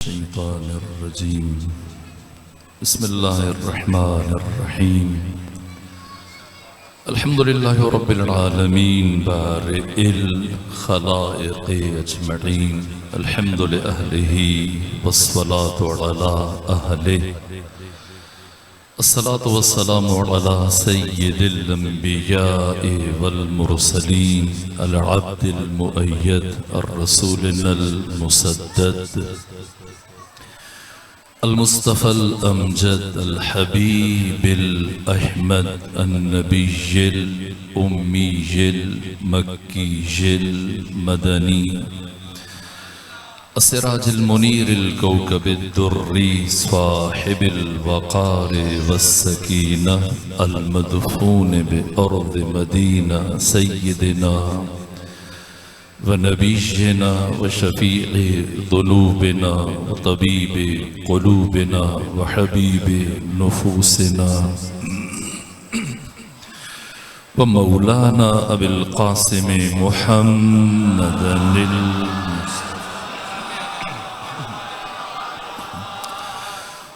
शैतानिर्रजीम बिस्मिल्लाहिर्रहमानिर्रहीम अल्हम्दुलिल्लाहि रब्बिल आलमीन बारिइल खलाइक़ि अजमईन अल्हम्दु लिअहलिही वस्सलातु अला अहलिही अस्सलातु वस्सलामु अला सय्यिदिल अंबिया'i वल मुरसलीन अल अब्दिल मुअय्यद अर रसूलिल मुसद्दद अल मुस्तफ़ल अमजद अल हबीबिल अहमद अन नबीयिल उम्मीयिल मक्कीयिल मदनी अस्सिराजिल मुनीरिल कौकबिद दुर्री स्वाहिबिल वक़ार वस्सकीना अल मदफून बि अर्द मदीना सय्यिदिना व नबीयना व शफ़ीअ ज़ुनूबिना व तबीब क़ुलूबिना व हबीब नुफूसिना व मौलाना अबिल क़ासिम मुहम्मदिल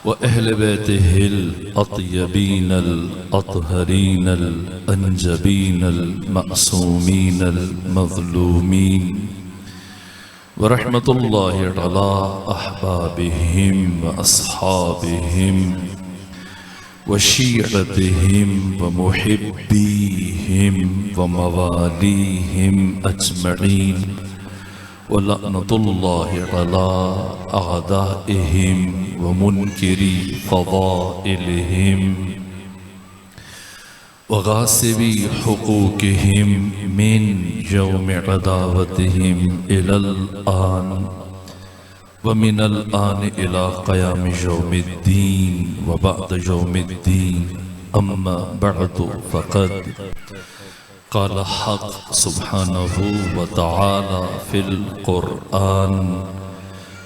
व अहल बैतिहिल अत्यबीनल अतहरीनल अंजबीनल मअसूमीनल मज़लूमीन व रहमतुल्लाहि अला अहबाबिहिम व अस्हाबिहिम व शीअतिहिम व मुहिब्बीहिम व मवालीहिम अजमईन व लअनतुल्लाहि अला अअदाइहिम व मुनकिरी फ़ज़ाइलिहिम व गासिबी हुकूकिहिम मिन यौम अदावतिहिम इलल आन व मिनल आन इला क़याम यौमिद्दीन व बअद यौमिद्दीन अम्मा बअदु फ़क़द क़ाल हक़ सुब्हानहु व तआला फ़िल क़ुरआन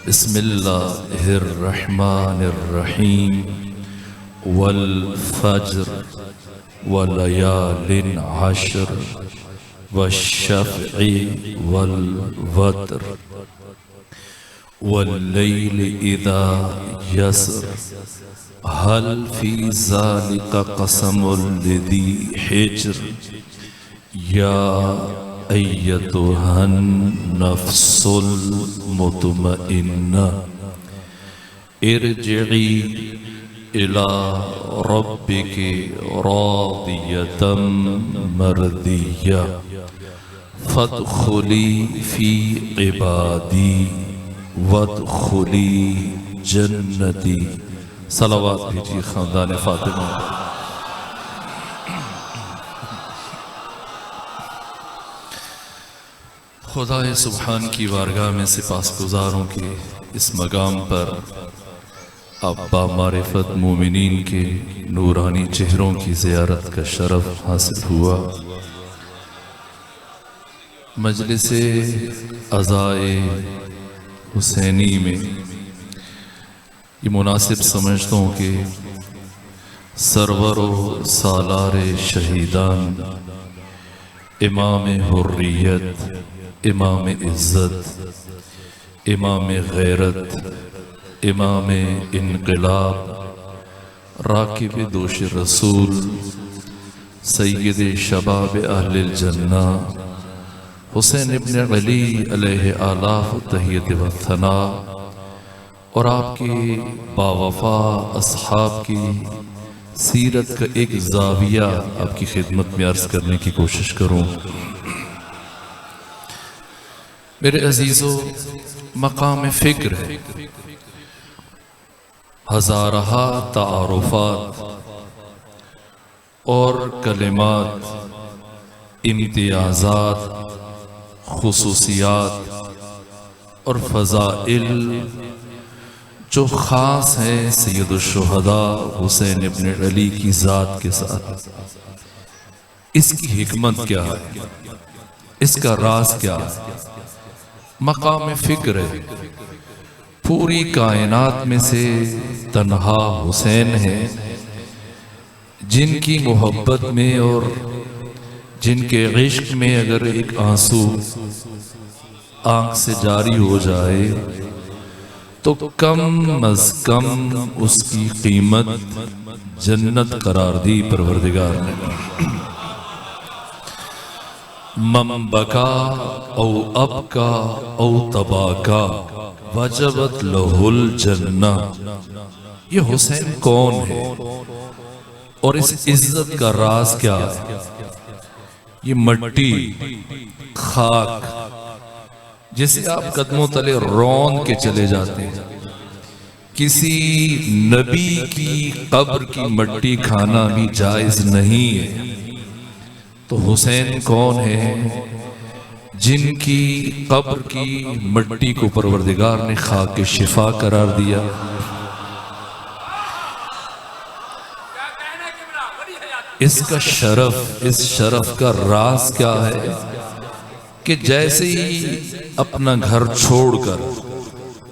बिस्मिल्लाहिर्रहमानिर्रहीम वल फ़ज्र व लयालिन अश्र वश्शफ़इ वल वत्र वल्लैलि इज़ा यसर हल फ़ी ज़ालिका क़समुल लिज़ी हिज्र या अय्यतुहन नफ्सुल मुतमइन्ना इरजिई इला रब्बिकी रादियतम मर्दिया फदखुली फ़ी इबादी वदखुली जन्नती। सलावत भेजिए खानदान फातिमा। खुदाए सुब्हान की वारगाह में सिपासगुज़ारों के इस मकाम पर अब बामारिफत मोमिनीन के नूरानी चेहरों की ज़ियारत का शरफ हासिल हुआ। मजलिसे अज़ाए हुसैनी में ये मुनासिब समझता हूँ कि सरवर सालारे शहीदान इमाम हुर्रियत इमाम इज़्ज़त इमाम गैरत इमाम इनक़िलाब राकिब दोश रसूल सय्यद शबाब अहलिल जन्ना हुसैन इब्न अली अलैहि आलाफ तहियत व थना और आपके बावफा अस्हाब की सीरत का एक ज़ाविया आपकी खिदमत में अर्ज़ करने की कोशिश करूँ। मेरे अजीज़ों, मकाम फ़िक्र है, हज़ारहा तारुफ़ात और कलिमात, इम्तियाज़ात, खुसूसियात और फ़ज़ाइल जो ख़ास हैं सैयदुश्शुहदा हुसैन इब्न अली की ज़ात के साथ। इसकी हिकमत क्या है, इसका राज क्या है? मकाम फ़िक्र है, पूरी कायनात में से तन्हा हुसैन है जिनकी मोहब्बत में और जिनके इश्क में अगर एक आंसू आंख से जारी हो जाए तो कम अज कम उसकी कीमत जन्नत करार दी परवरदिगार ने। मम बका औ अबका औ तबाका वजबत लहुल जन्ना। ये हुसैन कौन है और इस इज्जत का राज क्या है? ये मट्टी खाक जिसे आप कदमों तले रौंद के चले जाते हैं, किसी नबी की कब्र की मट्टी खाना भी जायज नहीं है। तो हुसैन कौन है? जिनकी कब्र की मट्टी को परवरदिगार ने खाक शिफा करार दिया। इसका शरफ, इस शरफ का राज क्या है कि जैसे ही अपना घर छोड़कर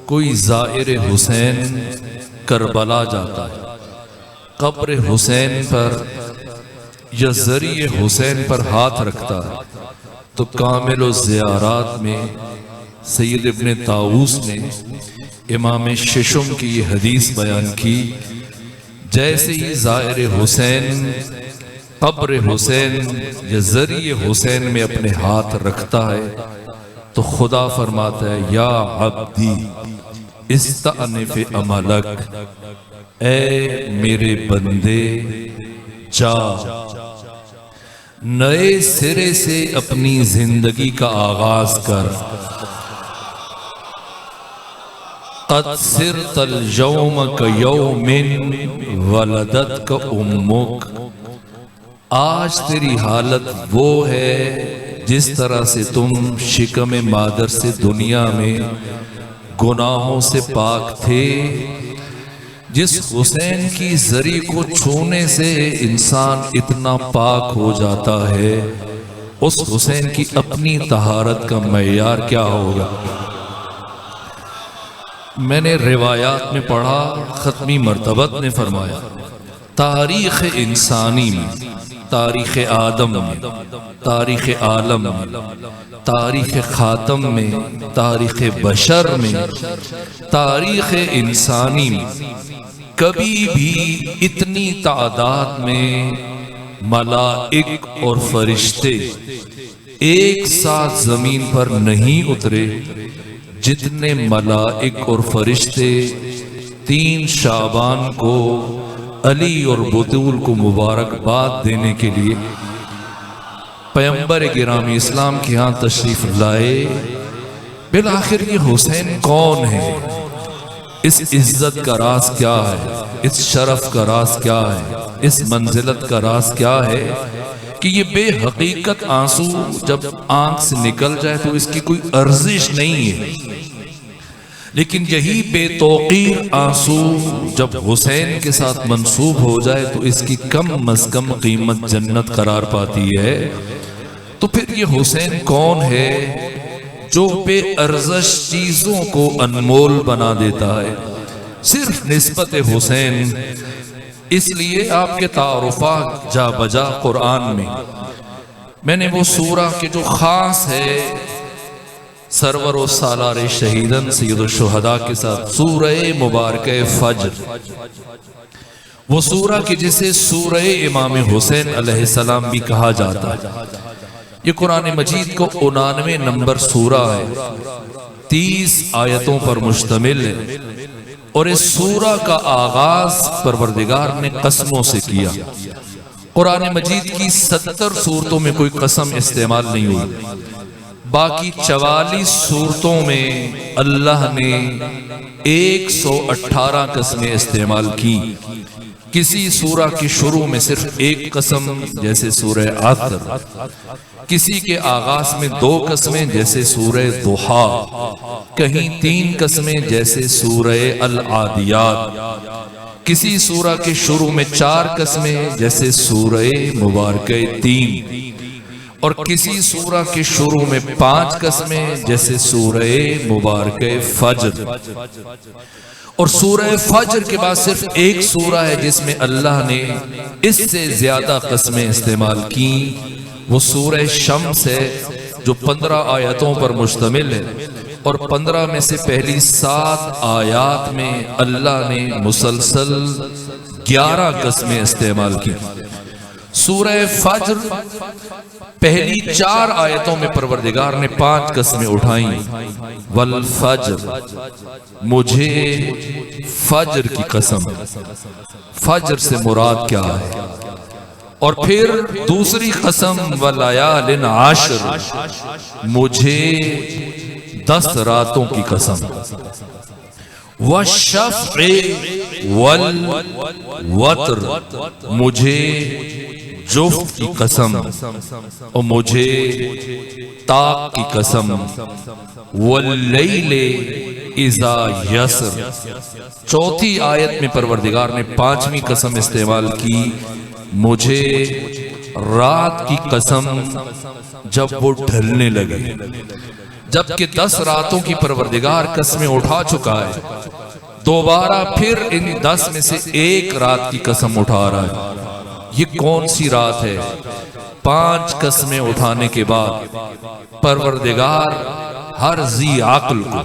कोई ज़ाहिर हुसैन करबला जाता है, कब्र हुसैन पर या जरिए हुसैन पर हाथ रखता है, तो कामिल ज़ियारात में सैयद इब्ने ताऊस ने इमाम शिशुम की ये हदीस बयान की। जैसे ही ज़ाहिर हुसैन कब्र हुसैन या जरिए हुसैन में अपने हाथ रखता है, तो खुदा फरमाता है या अब्दी इस्तअनिफ अमलक, ए मेरे बंदे जा नए सिरे से अपनी जिंदगी का आगाज कर। क़द सिरतल यौम कयौमिन वलदतक उम्मुक। आज तेरी हालत वो है जिस तरह से तुम शिकम मादर से दुनिया में गुनाहों से पाक थे। जिस हुसैन की जरी को छूने से इंसान इतना पाक हो जाता है, उस हुसैन की अपनी तहारत का मयार क्या होगा? मैंने रिवायात में पढ़ा, खत्मी मर्तबत ने फरमाया, तारीख इंसानी में, तारीख आदम में, तारीख आलम में, तारीख खातम में, तारीख बशर में, तारीख इंसानी में कभी भी इतनी तादाद में मलाइक और फरिश्ते एक साथ जमीन पर नहीं उतरे जितने मलाइक और फरिश्ते 3 शाबान को अली और बतूल को मुबारकबाद देने के लिए पैगंबर गिरामी इस्लाम के यहाँ तशरीफ लाए। बिल आखिर ये हुसैन कौन है? इस इज्जत का राज क्या है? इस शरफ का राज क्या है? इस मंजिलत का राज क्या है कि ये बेहकीकत आंसू जब आंख से निकल जाए तो इसकी कोई अर्जिश नहीं है, लेकिन यही बेतौकीर आंसू जब हुसैन के साथ मंसूब हो जाए तो इसकी कम अज कम कीमत जन्नत करार पाती है। तो फिर ये हुसैन कौन है जो बेअर्जश चीजों को अनमोल बना देता है सिर्फ निस्बत हुसैन? इसलिए आपके तारुफा जा बजा कुरान में मैंने वो सूरा के जो खास है सरवर व सालार शहीदन सैयद शुहदा के साथ सूरह मुबारक फज्र, वो सूरा की जिसे सूरह इमाम हुसैन अलैहिस्सलाम भी कहा जाता है। ये कुरान मजीद को 99 नंबर सूरा है, 30 आयतों पर मुश्तमिल है और इस सूरा का आगाज परवरदिगार ने कसमों से किया। कुरान मजीद की 70 सूरतों में कोई कसम इस्तेमाल नहीं हुई, बाकी 44 सूरतों में अल्लाह ने 118 कस्में इस्तेमाल की। किसी सूरा के शुरू में सिर्फ एक कसम जैसे सूरह असर, किसी के आगाज में 2 कस्में जैसे सूरह दुहा, कहीं 3 कस्में जैसे सूरह अल आदियात, किसी सूरा के शुरू में 4 कस्में जैसे सूरह मुबारक 3, और किसी सूरा के शुरू में 5 कस्में जैसे सूरह मुबारक फज्र। और सूरह फज्र के बाद सिर्फ एक सूरा है जिसमें अल्लाह ने इससे ज्यादा कस्में इस्तेमाल की, वो सूरह शम्स है जो 15 आयतों पर मुश्तमिल है। और 15 में से पहली 7 आयात में अल्लाह ने मुसलसल 11 कस्में इस्तेमाल की। सूरह फज्र पहली 4 आयतों में परवरदिगार ने 5 कस्में उठाई। वल फज्र, मुझे फज्र की कसम। फज्र से मुराद क्या है? और फिर दूसरी कसम वलयालिन आश्र, मुझे 10 रातों की कसम। वश्शफ़े वल वत्र, मुझे जुफ्त की कसम और मुझे ताक की कसम। वल्लैले इज़ा यसर, चौथी आयत में परवरदिगार ने 5वीं कसम इस्तेमाल की, मुझे रात की कसम जब वो ढलने लगे। जबकि 10 रातों की परवरदिगार कस्में उठा चुका है, दोबारा फिर इन 10 में से एक रात की कसम उठा रहा है। ये कौन सी रात है? 5 कस्में उठाने के बाद परवरदिगार हर जी आक़ल को,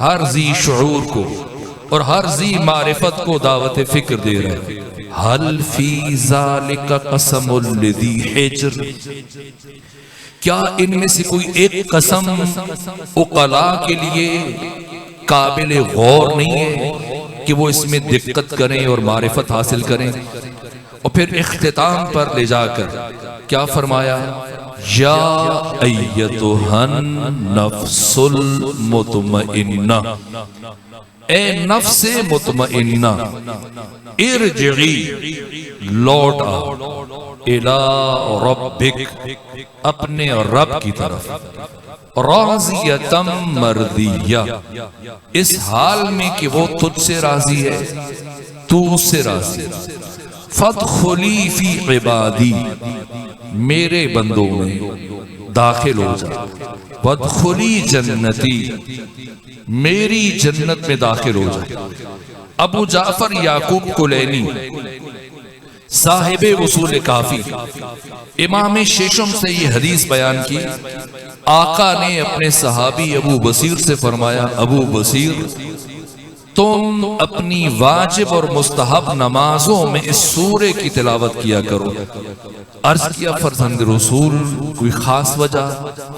हर जी शऊर को और हर जी मारिफत को दावत फिक्र दे रहे हैं। हल फी ज़ालिका क़समुल लिज़ी हिज्र, क्या इनमें से कोई एक कसम उक़ला के लिए काबिल गौर नहीं है कि वो इसमें दिक्कत करें और मारिफत हासिल करें? और फिर इख्तिताम पर ले जाकर क्या फरमाया? या अय्यतुहन नफ्सुल मुतमइन्ना, ए नफ्से मुतमइन्ना, इरजिई, लौट आ, इला रब्बिक, अपने रब की तरफ, राज़ियतम मर्दिया, इस हाल में कि वो तुझसे राजी है, तू उससे राजी है। फदखुली फी इबादी, मेरे बंदों में दाखिल हो जा। वदखुली जन्नती, मेरी जन्नत में दाखिल हो जा। अबू जाफर याकूब कुलैनी साहिबे उसूल काफी, इमाम शेशम से ये हदीस बयान की। आका ने अपने सहाबी अबू बसीर से फरमाया, अबू बसीर, तुम अपनी वाजिब और मुस्तहब नमाजों में इस सूरे की तिलावत किया करो। अर्ज किया, फरजंद रसूल, कोई खास वजह?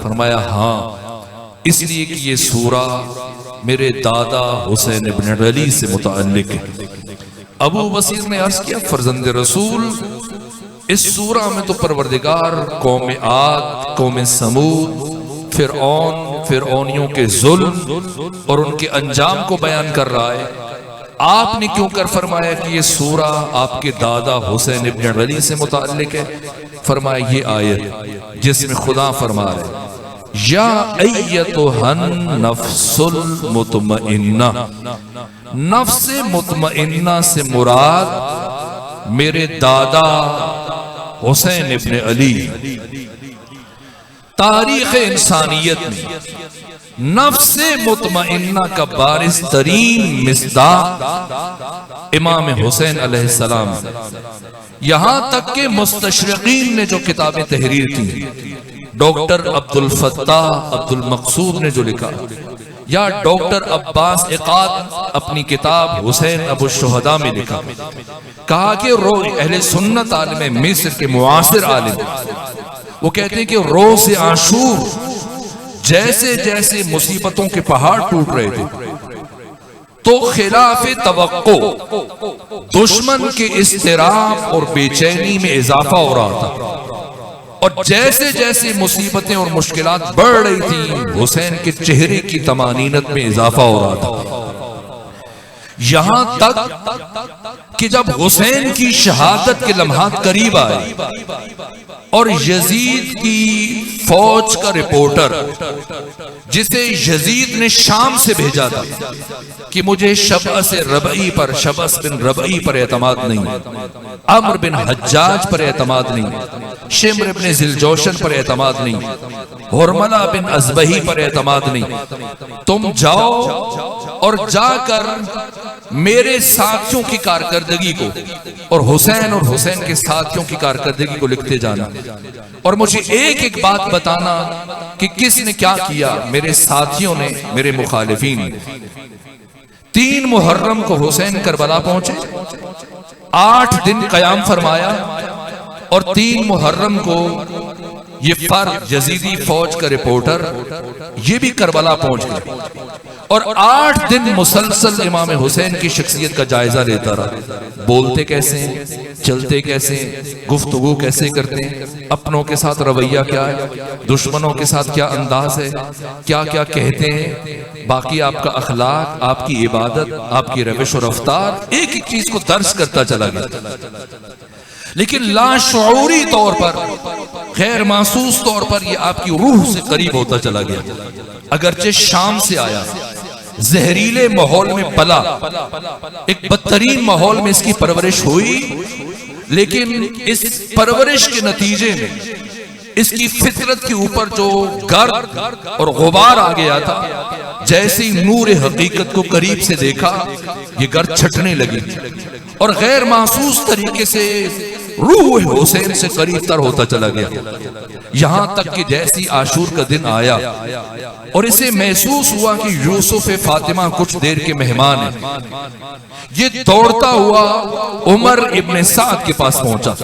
फरमाया, हाँ, इसलिए कि ये सूरा मेरे दादा हुसैन इब्न अली से मुताल्लिक है। अबू बसीर ने अर्ज किया, फरजंद रसूल, इस सूरा में तो परवरदिगार कौम आद, कौम समूद, फिरऔनियों के जुल्म और उनके अंजाम को बयान कर रहा है। आपने क्यों कर फरमाया कि ये सूरा आपके दादा हुसैन इब्न अली से मुताल्लिक है? फरमाया, ये आयत जिसमें खुदा फरमा रहे, या अय्यतुहन नफ्सुल मुतमइन्ना, नफ्से मुतमइन्ना से मुराद मेरे दादा हुसैन इब्न अली। तारीख इंसानियत में नफ्से मुतमइन्ना का बारिज़ तरीन मिस्दाक इमाम हुसैन अलैहिस्सलाम। यहां तक के मुस्तशरिकीन ने जो किताबें तहरीर की, डॉक्टर अब्दुल फत्ताह अब्दुल मकसूद ने जो लिखा, या डॉक्टर अब्बास इक़ाद अपनी किताब हुसैन अबू शुहदा में लिखा, कहा कि अहले सुन्नत आलिम मिस्र के मुआसिर आलिम वो कहते हैं कि रोज़ आशूर जैसे जैसे मुसीबतों के पहाड़ टूट रहे थे, तो खिलाफे तवक्को दुश्मन के इस्तिराब और बेचैनी में इजाफा हो रहा था। और जैसे जैसे मुसीबतें और मुश्किलात बढ़ रही थी, हुसैन के चेहरे की तमानीनत में इजाफा हो रहा था। यहां तक कि जब हुसैन की शहादत के लम्हात करीब आए और यजीद की फौज का रिपोर्टर, जिसे यजीद ने शाम से भेजा था कि मुझे शबअस रबई पर, शबअस बिन रबई पर एतमाद नहीं, अम्र बिन हज्जाज पर एतमाद नहीं, शिम्र बिन जिलजोशन पर एतमाद नहीं, हुरमला बिन अज़बही पर एतमाद नहीं, तुम जाओ और जाकर मेरे साथियों की कारकर्दगी को और हुसैन के साथियों की कारकर्दगी को लिखते जाना, और मुझे एक एक बात बताना कि किसने क्या किया। मेरे साथियों ने, मेरे मुखालिफीन ने 3 मुहर्रम को हुसैन करबला पहुंचे, 8 दिन कयाम फरमाया, और 3 मुहर्रम को ये फर्द यजीदी फौज का रिपोर्टर ये भी करबला पहुंच गया, और 8 दिन मुसलसल इमाम हुसैन की शख्सियत का जायजा लेता रहा। बोलते कैसे हैं, चलते कैसे हैं, गुफ्तगू कैसे करते हैं, अपनों के साथ रवैया क्या है, दुश्मनों के साथ क्या अंदाज है, क्या क्या कहते हैं, बाकी आपका अखलाक, आपकी इबादत, आपकी रविश और रफ्तार, एक एक चीज को दर्ज करता चला गया। लेकिन लाशऊरी तौर पर, गैर महसूस तौर पर ये आपकी रूह से करीब होता चला गया। अगरचे शाम से आया, जहरीले माहौल में पला, एक बदतरीन माहौल में इसकी परवरिश हुई, लेकिन इस परवरिश के नतीजे में इसकी फितरत के ऊपर जो गर्द और गुबार आ गया था, जैसे ही नूर हकीकत को करीब से देखा, ये गर्द छटने लगी और गैर महसूस तरीके से रूह हुसैन से करीब तर होता चला गया। यहां तक कि जैसी आशूर का दिन आया और इसे महसूस हुआ कि यूसुफ फातिमा कुछ देर के मेहमान हैं, ये दौड़ता हुआ उमर इब्ने साद के पास पहुंचा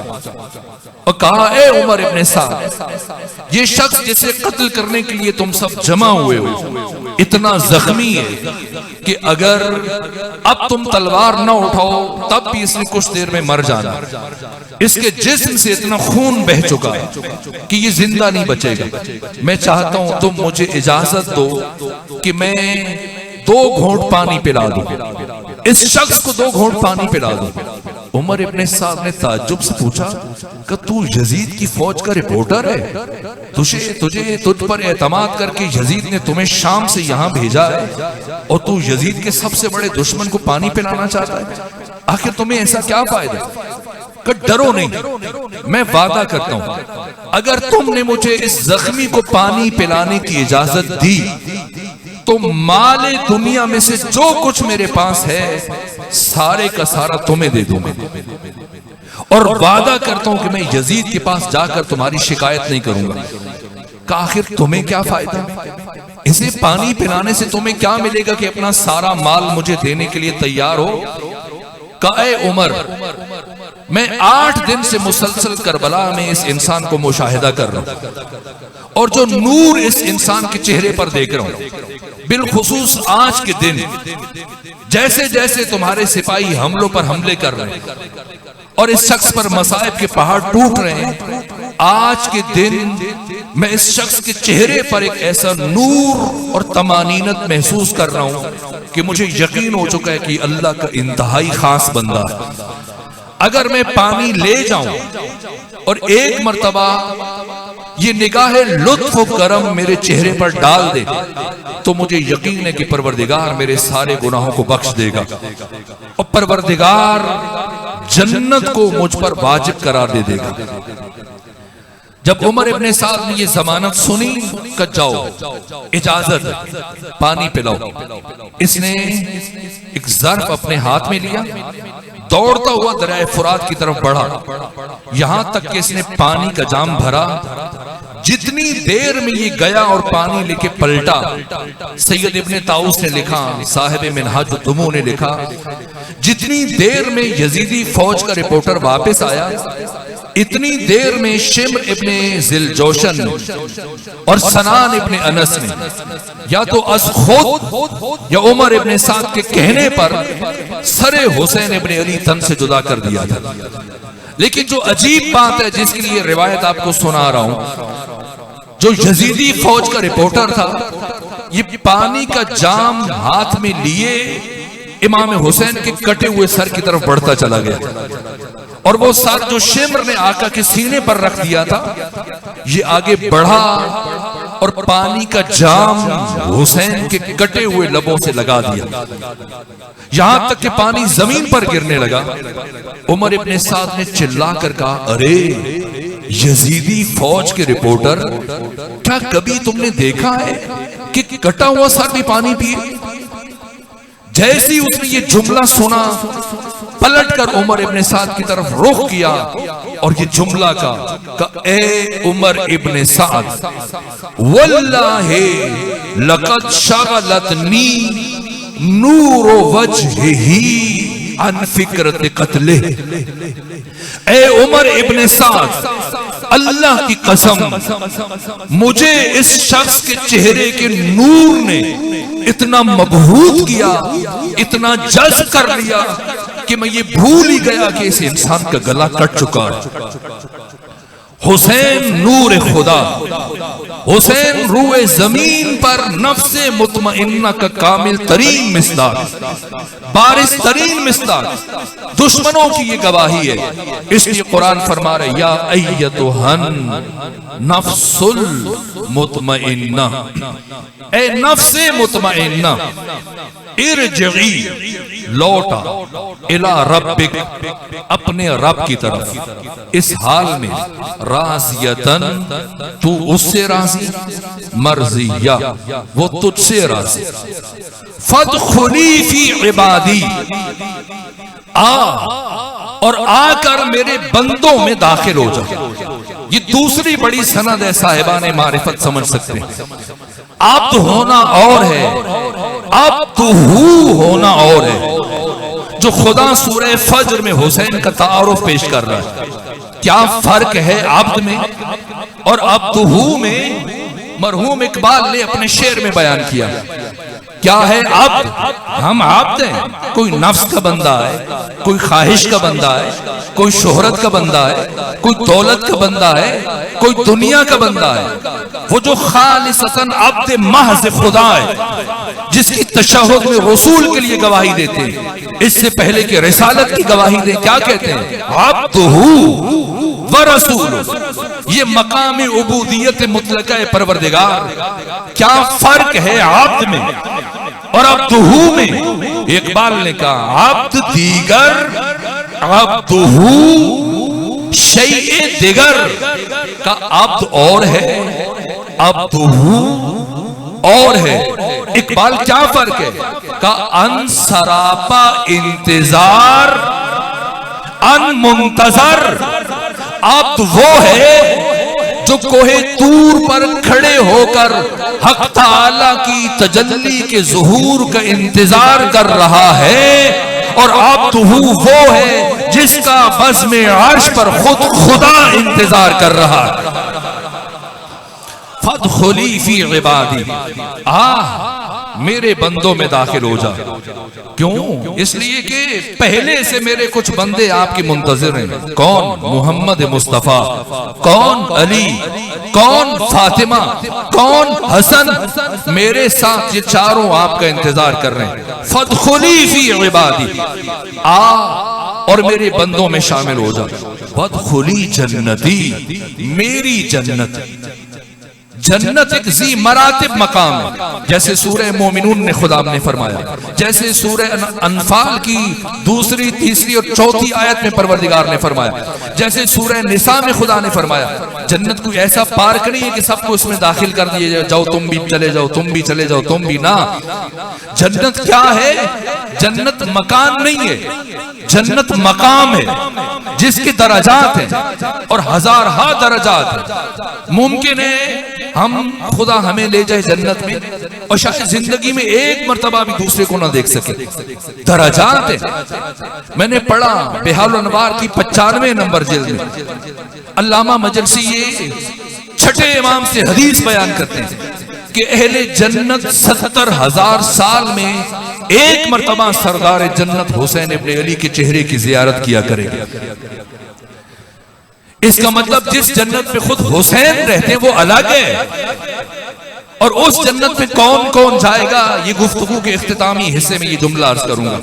और कहा, ए उमर इब्ने साद, ये शख्स जिसे कत्ल करने के लिए तुम सब जमा हुए हो इतना जख्मी है कि अगर अब तुम तलवार न उठाओ तब भी इसने कुछ देर में मर जाना। इसके जिस्म से इतना खून बह चुका है कि ये जिंदा नहीं बचेगा। मैं चाहता हूं तुम मुझे इजाजत दो कि मैं 2 घूंट पानी पिला दूं, इस शख्स को 2 घूंट पानी पिला दूं। उमर इब्ने साद ने ताज्जुब से पूछा कि तू यजीद की फौज का रिपोर्टर है, तुझ पर एतमाद करके यजीद ने तुम्हें शाम से यहां भेजा है और तू यजीद के सबसे बड़े दुश्मन को पानी पिलाना चाहता है? आखिर तुम्हें ऐसा क्या फायदा? डरो नहीं, मैं वादा करता हूं अगर तुमने मुझे इस जख्मी को पानी पिलाने की इजाजत दी तो माले दुनिया में से जो कुछ मेरे पास है सारे का सारा तुम्हें दे दूंगा, और वादा करता हूं कि मैं यजीद के पास जाकर तुम्हारी शिकायत नहीं करूंगा। का आखिर तुम्हें क्या फायदा? इसे पानी पिलाने से तुम्हें क्या मिलेगा कि अपना सारा माल मुझे देने के लिए तैयार हो? का ए उमर, मैं 8 दिन से मुसलसल करबला में इस इंसान को मुशाहिदा कर रहा हूं और जो नूर इस इंसान के चेहरे पर देख रहा हूं, बिलखुसूस आज के दिन जैसे जैसे तुम्हारे सिपाही हमलों पर हमले कर रहे हैं और इस शख्स पर मसाइब के पहाड़ टूट रहे हैं, आज के दिन मैं इस शख्स के चेहरे पर एक ऐसा नूर और तमानीनत महसूस कर रहा हूं कि मुझे यकीन हो चुका है कि अल्लाह का इंतहाई खास बंदा है। अगर मैं पानी ले जाऊं और एक मर्तबा ये निगाहे लुत्फ और करम मेरे चेहरे पर डाल दे तो मुझे यकीन है कि परवरदिगार मेरे सारे गुनाहों को बख्श देगा और परवरदिगार जन्नत को मुझ पर वाजिब करार दे देगा। जब उमर इब्ने साद ने ये जमानत सुनी, कह जाओ इजाजत, पानी पिलाओ। इसने एक ज़र्फ अपने हाथ में लिया, दौड़ता हुआ दरिया फुरात की तरफ बढ़ा, यहां तक कि इसने पानी का जाम भरा। जितनी देर में ये गया और पानी लेके पलटा, सैयद इब्ने ताऊस ने लिखा, साहिब मिनहाज दुमू ने लिखा, जितनी देर में यजीदी फौज का रिपोर्टर वापस आया इतनी देर में शिम्र इब्ने जिलजोशन और सनान इब्ने अनस ने या तो अज खुद या उमर इब्ने साद के कहने पर सरे हुसैन इब्ने अली तन से जुदा कर दिया था। लेकिन जो अजीब बात है जिसके लिए रिवायत आपको सुना रहा हूं, जो यजीदी फौज का रिपोर्टर था ये पानी का जाम हाथ में लिए इमाम हुसैन के कटे हुए सर की तरफ बढ़ता चला गया और वो सर जो शिम्र ने आका के सीने पर रख दिया था ये आगे बढ़ा और पानी का जाम हुसैन के कटे हुए लबों से लगा दिया, यहां तक कि पानी जमीन पर गिरने लगा। उमर इब्ने साद ने चिल्ला कर कहा, अरे यजीदी फौज के रिपोर्टर, क्या कभी तुमने देखा है कि कटा हुआ सर भी पानी पिए? जैसी उसने ये जुमला सुना, पलटकर उमर इब्ने साद की तरफ रुख किया और ये जुमला का ए उमर इब्ने साद, वल्लाहि लक़द शगलतनी नूर वजहिही अन फिक्रत क़त्ले। ए उमर इब्ने साद, अल्लाह की कसम, मुझे इस शख्स के चेहरे के नूर ने इतना मबहूत किया, इतना जज्ब कर लिया कि मैं ये भूल ही गया कि इस इंसान का गला कट चुका है। हुसैन नूर खुदा, हुसैन रूए जमीन पर नफ्से मुतमइन्ना का कामिल तरीन मिसदाक, बारिश तरीन मिसदाक, दुश्मनों की ये गवाही है। इसलिए कुरान फरमा रहे, या अय्यतुहन नफ्सुल मुतमइन्ना, ए नफ्से मुतमइन्ना, इरजिई, लौटा, इला रब्बिक, अपने रब की तरफ, इस हाल में राज़ियतन, तू उससे राजी, मर्जिया, वो तुझसे राजी, फदखुली फी इबादी, आ और आकर मेरे बंदों में दाखिल हो जा। ये दूसरी बड़ी सनद है, साहिबाने मारिफत समझ सकते हैं। अब तो होना और है, अब तो होना और है। जो खुदा सूरह फज्र में हुसैन का तारुफ पेश कर रहा है, क्या फर्क है अब्द में और अब्दुहू में? मरहूम इकबाल ने अपने शेर में बयान किया, क्या है अब्द? हम अब्द हैं। कोई नफ्स का बंदा है, कोई ख्वाहिश का बंदा है, कोई शोहरत का बंदा है, कोई दौलत का बंदा है, कोई दुनिया का बंदा है। वो जो खालिसतन अब्द महज़ खुदा है, जिसकी तशहुद में रसूल के लिए गवाही देते हैं, इससे पहले कि रिसालत की गवाही दें, क्या कहते हैं? अब्दुहू व रसूल। ये मकाम उबूदियत मुतलका परवरदिगार। क्या फर्क है अब्द में और अब्दुहू में? इकबाल ने कहा, अब्द दीगर अब्दुहू शैए दिगर, का अब्द और है, अब्दुहू और है। इकबाल, क्या फर्क है? का अन सरापा इंतजार अन मुंतजर। अब्द वो है जो कोहे तूर पर खड़े होकर हक ताला की तजल्ली के ज़ुहूर का इंतजार कर रहा है, और अब्द वो है जिसका बज़्म अर्श पर खुद खुदा इंतजार कर रहा है। फदखुली फी इबादी, मेरे बंदों में दाखिल हो जा। क्यों? इसलिए कि पहले से मेरे कुछ बंदे आपके मुंतजिर हैं। कौन? मोहम्मद मुस्तफा, कौन? अली, कौन? फातिमा, कौन? हसन। मेरे साथ ये चारों आपका इंतजार कर रहे हैं। फदखुली फी इबादी, आ और मेरे बंदों में शामिल हो जा। फदखुली जन्नती, मेरी जन्नत। जन्नत एक ज़ी मरातिब मकाम है, जैसे सूरह मोमिनून ने खुदा ने फरमाया, जैसे सूरह अनफाल की दूसरी, तीसरी और चौथी आयत में परवरदिगार ने फरमाया, जैसे सूरह निसा में खुदा ने फरमाया। जन्नत कोई ऐसा पार्क नहीं है कि सबको इसमें दाखिल कर दिए जाओ, तुम भी चले जाओ, तुम भी चले जाओ, तुम भी ना। जन्नत क्या है? जन्नत मकान नहीं है, जन्नत मकाम है जिसके दरजात हैं और हजार हा दरजात हैं। मुमकिन है हम खुदा हमें ले जाए जन्नत में और शायद जिंदगी में एक मर्तबा भी दूसरे को ना देख सके। दरजात है। मैंने पढ़ा बिहारुल अनवार की 95 नंबर जिल्द में अल्लामा मजलसी ये छठे इमाम से हदीस बयान करते हैं कि अहले जन्नत 70,000 साल में एक मर्तबा सरदार जन्नत हुसैन इब्ने अली के चेहरे की जियारत किया करेंगे। इसका मतलब जिस जन्नत में खुद हुसैन रहते हैं वो अलग है, और उस जन्नत में कौन कौन जाएगा ये गुफ्तगू के इख्तितामी हिस्से में ये जुमला अर्ज करूंगा।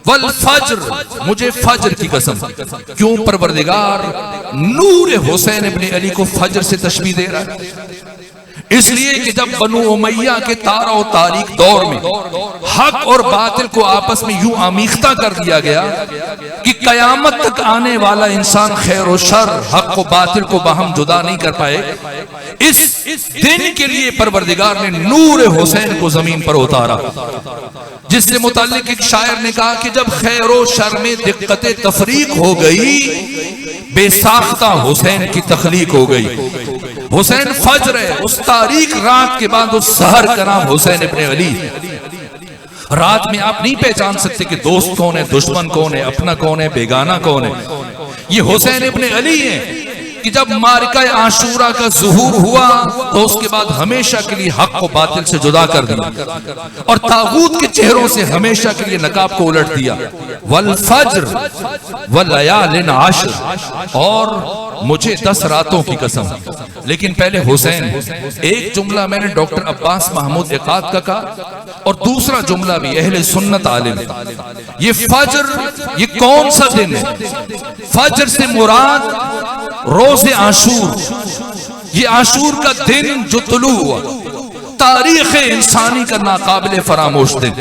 वल फज्र, मुझे फज्र की कसम। क्यों? परवरदिगार नूर हुसैन इब्ने अली को फज्र से तशबीह दे रहा है। इसलिए कि जब बनु उमैया के तारा और तारीख दौर में हक और बातिल को आपस में यूं आमीख्ता कर दिया गया कि कयामत तक आने वाला इंसान खैर और शर, हक और बातिल को बाहम जुदा नहीं कर पाए, इस दिन के लिए परवरदिगार ने नूर हुसैन को जमीन पर उतारा। जिससे मुताल्लिक एक शायर ने कहा कि जब खैर और शर में दिक्कत तफरीक हो गई, बेसाख्ता हुसैन की तखलीक हो गई। हुसैन फज्र है, उस तारीख रात के बाद उस सहर का नाम हुसैन इब्ने अली। रात में आप नहीं पहचान सकते कि दोस्त कौन है, दुश्मन कौन है, अपना कौन है, बेगाना कौन है। ये हुसैन इब्ने अली है कि जब मारिका आशूरा का ज़ुहूर हुआ तो उसके बाद हमेशा के लिए हक को बातिल से जुदा कर दिया और तागूत के चेहरों से हमेशा के लिए नकाब को उलट दिया। वल फज्र वल लयालिन आश्र, और मुझे 10 रातों की कसम। लेकिन पहले हुसैन, एक जुमला मैंने डॉक्टर अब्बास महमूद इकाद का कहा और दूसरा जुमला भी अहले सुन्नत आलिम। ये फज्र, ये कौन सा दिन है? फज्र से मुराद रोज़े आशूर, ये आशूर का दिन जो तुलू हुआ, तारीख इंसानी का नाकाबिल फरामोश दिन,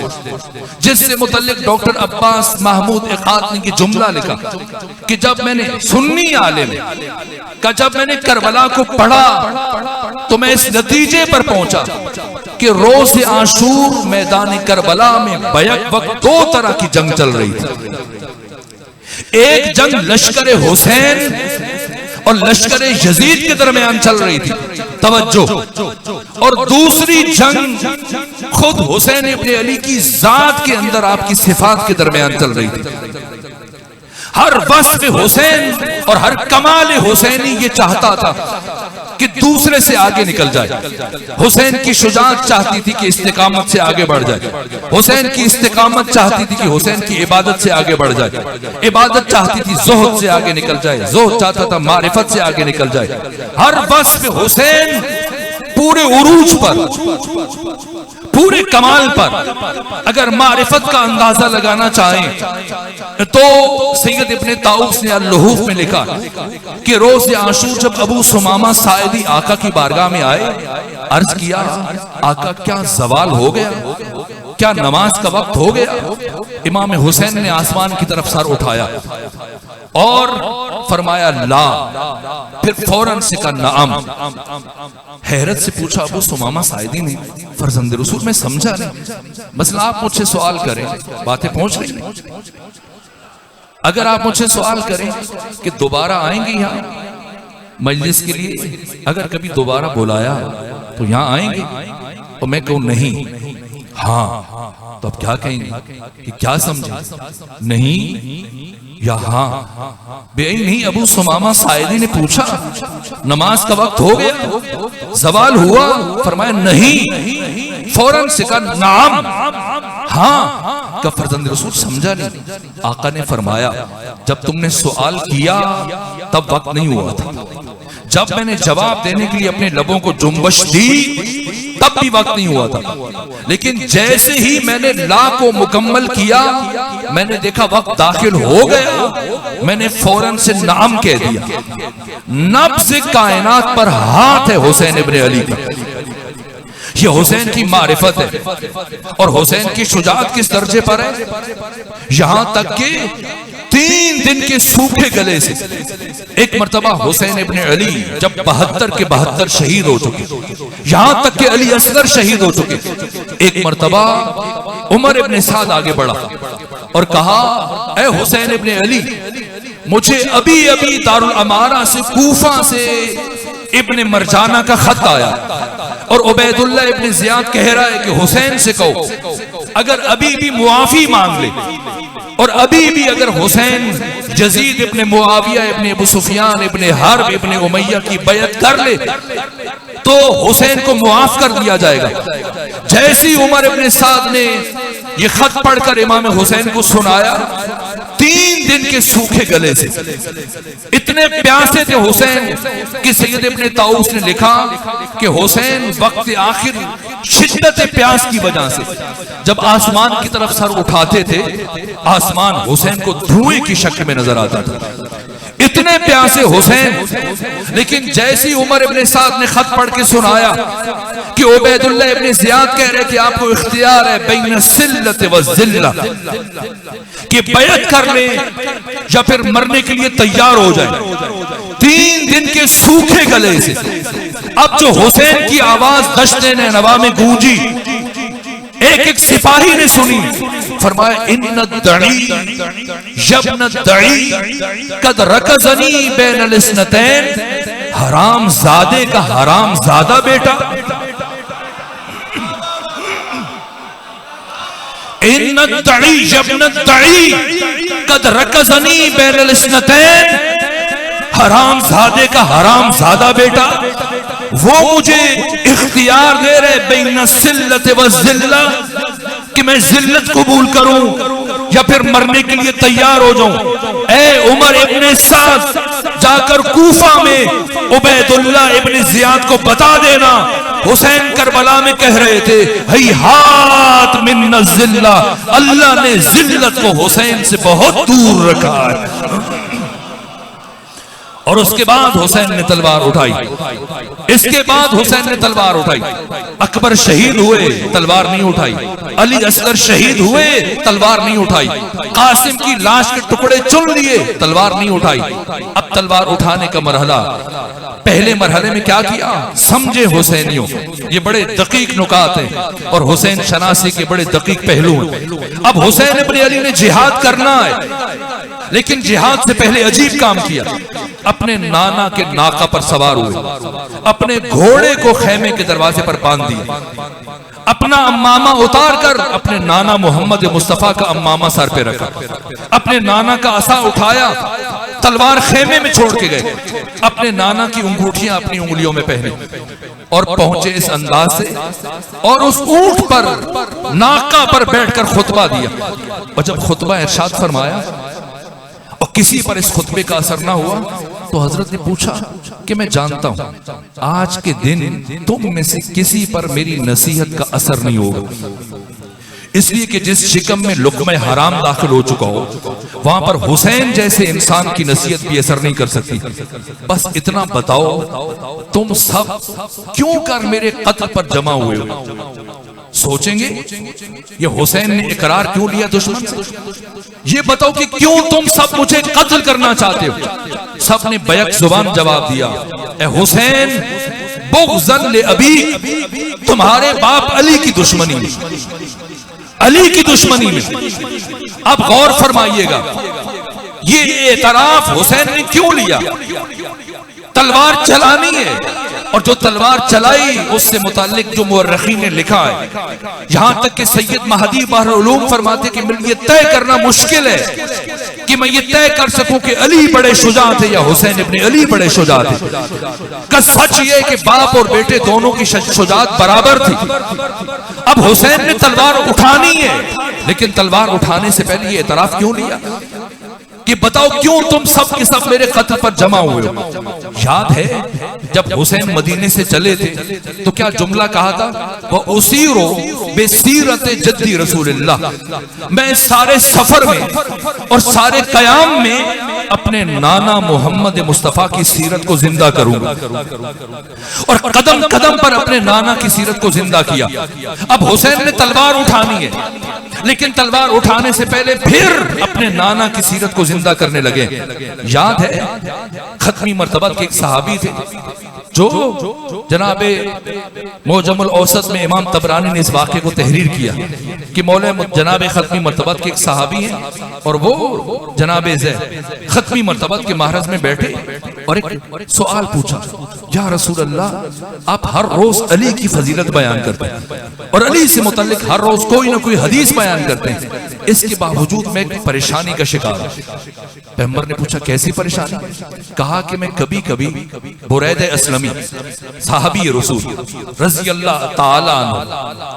जिससे मुतल्लिक डॉक्टर अब्बास महमूद इकाद ने की जुमला लिखा कि जब मैंने सुन्नी आलिम का जब मैंने करबला को पढ़ा तो मैं इस नतीजे पर पहुंचा कि रोज़े आशूर मैदान करबला में बैक वक्त 2 तरह की जंग चल रही थी। एक जंग लश्कर हुसैन और लश्कर यजीद के दरमियान चल रही थी, तवज्जो, और दूसरी जंग खुद हुसैन इब्ने अली की जात के अंदर आपकी सिफात के दरमियान चल रही थी। हर वस्फ हुसैन और हर कमाल हुसैनी ये चाहता था कि दूसरे से आगे निकल जाए। हुसैन की शुजाअत चाहती थी कि इस्तिकामत से आगे बढ़ जाए, हुसैन की इस्तिकामत चाहती थी कि हुसैन की इबादत से आगे बढ़ जाए, इबादत चाहती थी ज़ुहद से आगे निकल जाए, ज़ुहद चाहता था मारिफत से आगे निकल जाए। हर वस्फ हुसैन पूरे उरूज पर, पूरे कमाल पर अगर मारिफत का अंदाजा लगाना चाहें तो सैयद इब्ने ताऊस ने अल-लुहूफ में लिखा कि रोज़े आशूर जब अबू सुमामा साइदी आका की बारगाह में आए, अर्ज किया, आका क्या ज़वाल हो गया, क्या नमाज का वक्त हो गया? इमाम हुसैन ने आसमान की तरफ सर उठाया और फरमाया ला, फिर फौरन से कहा नाम। हैरत से पूछा अबू सुमामा साइदी ने, फरजंद रसूल मैं समझा नहीं, मसला आप मुझसे सवाल करें, बातें पहुंच रही, अगर आप मुझसे सवाल करें कि दोबारा आएंगे यहाँ मजलिस के लिए, अगर कभी दोबारा बुलाया तो यहाँ आएंगे, और मैं कहूँ नहीं, हाँ, तो अब क्या कहेंगे कि क्या समझे, नहीं या हाँ? बेईन नहीं, अबू सुमामा साइदी ने पूछा नमाज का वक्त हो गया, सवाल हुआ, फरमाया नहीं, फौरन से कहा नाम, हाँ, का फरजंद रसूल समझा नहीं। आका ने फरमाया जब तुमने सवाल किया तब वक्त नहीं हुआ था, जब मैंने जवाब देने के लिए अपने लबों को जुम्बश दी तब भी वक्त नहीं हुआ था, लेकिन जैसे ही मैंने ला को मुकम्मल किया मैंने देखा वक्त दाखिल हो गया, मैंने फौरन से नाम कह दिया। नब्ज़ कायनात पर हाथ है हुसैन इब्ने अली का, ये हुसैन की मारिफत है। और हुसैन की शुजाअत किस दर्जे पर है, यहां तक कि 3 दिन के सूखे गले से एक मर्तबा हुसैन इब्ने अली जब 72 के 72 शहीद हो चुके, यहां तक कि अली असगर शहीद हो चुके, एक मर्तबा उमर इब्ने साद आगे बढ़ा और कहा, ऐ हुसैन इब्ने अली, मुझे अभी अभी दारुल अमारा से, कूफा से इब्ने मरजाना का खत आया और उबैदुल्लाह इब्ने ज़ियाद कह रहा है कि हुसैन से कहो अगर अभी भी मुआफी मांग ले, और अभी भी अगर हुसैन यजीद इब्ने मुआविया इब्ने अबू सुफियान इब्ने हर्ब इब्ने उमैया की बैत कर ले तो हुसैन को मुआफ कर दिया जाएगा। जैसे ही उमर इब्ने साद ने ये खत पढ़कर इमाम हुसैन को सुनाया, 3 दिन के सूखे गले से इतने प्यासे थे हुसैन कि सैयद इब्ने ताऊस ने लिखा कि हुसैन वक्त आखिर शिद्दत प्यास की वजह से जब आसमान की तरफ सर उठाते थे, आसमान हुसैन को धुएं की शक्ल में नजर आता था। इतने प्यासे हुसैन। लेकिन जैसी उमर इब्ने साद ने खत पढ़ के सुनाया कि उबैदुल्लाह इब्ने ज़ियाद कह रहे कि आपको इख्तियार है बैन सिल्लत व जिल्ला, कि बैत कर ले या फिर मरने के लिए तैयार हो जाए। 3 दिन के सूखे गले से अब जो हुसैन की आवाज दश्ते ने नवा में गूंजी, एक एक सिपाही ने सुनी, फरमाया इन्न दई यब्न दई कद रकज़नी बैनल इस्नतैन, हराम जादे का हराम जादा बेटा, इन्न दई यब्न दई कद रकज़नी बैनल इस्नतैन, हराम जादे का हराम जादा बेटा, वो मुझे इख्तियार दे रहे बैन सिल्लत व जिल्ला, कि मैं जिल्लत कबूल करूं या फिर मरने के लिए तैयार हो जाऊं। ए उमर इब्ने साद, जाकर कूफा में उबैदुल्लाह इब्ने ज़ियाद को बता देना, हुसैन करबला में कह रहे थे हैहात मिन जिल्ला, अल्लाह ने जिल्लत को हुसैन से बहुत दूर रखा है। और उसके बाद हुसैन ने तलवार उठाई, इसके बाद हुसैन ने तलवार उठाई। अकबर शहीद हुए, तलवार नहीं उठाई। अली असगर शहीद हुए, तलवार नहीं उठाई। कासिम की लाश के टुकड़े चुन लिए, तलवार नहीं उठाई। अब तलवार उठाने का मरहला, पहले मरहले में क्या किया समझे हुसैनियों, ये बड़े दकीक नुकात हैं और हुसैन शनासी के बड़े दकीक पहलू हैं। अब हुसैन इब्ने अली ने जिहाद करना है, लेकिन जिहाद से पहले अजीब काम किया। अपने नाना के नाका पर सवार हुए, अपने घोड़े को खेमे के दरवाजे पर बांध दिया, अपना अम्मामा उतार कर अपने नाना मोहम्मद मुस्तफा का अम्मामा सर पे रखा, अपने नाना का असा उठाया, तलवार खेमे में छोड़ के गए, अपने नाना की अंगूठियां अपनी उंगलियों में पहनी और पहुंचे इस अंदाज से, और उस ऊंट पर नाका पर बैठकर खुतबा दिया। और जब खुतबा इरशाद फरमाया और किसी पर इस खुतबे का असर ना हुआ, तो हजरत ने पूछा कि मैं जानता हूं आज के दिन तुम में से किसी पर मेरी नसीहत का असर नहीं होगा, इसलिए कि जिस शिकम में लुक़्मा हराम दाखिल हो चुका हो, वहां पर हुसैन जैसे इंसान की नसीहत भी असर नहीं कर सकती। बस इतना बताओ तुम सब क्यों कर मेरे कत्ल पर जमा हुए हो? सोचेंगे ये हुसैन ने इकरार क्यों लिया दुश्मन से? ये बताओ कि क्यों तुम सब मुझे कत्ल करना चाहते हो? सब ने बैक जुबान जवाब दिया, ए हुसैन बुग़्ज़न ले अबी, तुम्हारे बाप अली की दुश्मनी में, अली की दुश्मनी में। अब गौर फरमाइएगा, ये एतराफ हुसैन ने क्यों लिया? तलवार चलानी है, और जो तलवार चलाई उससे मुताल्लिक जो मुअर्रिखीन ने लिखा है, यहां तक कि सैयद महदी बहरुल उलूम फरमाते कि ये तय करना मुश्किल है कि मैं ये तय कर सकूं कि अली बड़े शुजा थे या हुसैन इब्ने अली बड़े शुजा थे। का सच ये कि बाप और बेटे दोनों की शुजाअत बराबर थी। अब हुसैन ने तलवार उठानी है, लेकिन तलवार उठाने से पहले ये एतराफ क्यों लिया कि बताओ क्यों तुम सब के सब मेरे कत्ल पर जमा हुए हो? याद है जब हुसैन मदीने से चले थे तो क्या जुमला कहा था? वह उसीरो बेसीरत जद्दी रसूलुल्लाह, मैं सारे सफर में और सारे कयाम में अपने नाना मोहम्मद मुस्तफा की सीरत को जिंदा करूंगा। और कदम कदम पर अपने नाना की सीरत को जिंदा किया। अब हुसैन ने तलवार उठानी है, लेकिन तलवार उठाने से पहले फिर अपने नाना की सीरत को जिंदा करने लगे। याद है खत्मी मर्तबत के एक सहाबी थे जो जनाबे मोजमुल औसत में इमाम तबरानी ने इस वाक़े को तहरीर किया कि मौला जनाबे खत्मी मर्तबत के एक सहाबी हैं और वो जनाबे ज़ैद खत्मी मर्तबत के महरज में बैठे और एक सवाल पूछा, या रसूल अल्लाह आप हर रोज अली की फजीलत बयान करते हैं और अली से मुतल्लिक हर रोज कोई ना कोई हदीस बयान करते हैं, इसके बावजूद मैं एक परेशानी का शिकार हूं। पैगंबर ने पूछा कैसी परेशानी? कहा कि मैं कभी कभी बुरैद असलमी साहबी रसूल रज़ी अल्लाह ताला अन्हु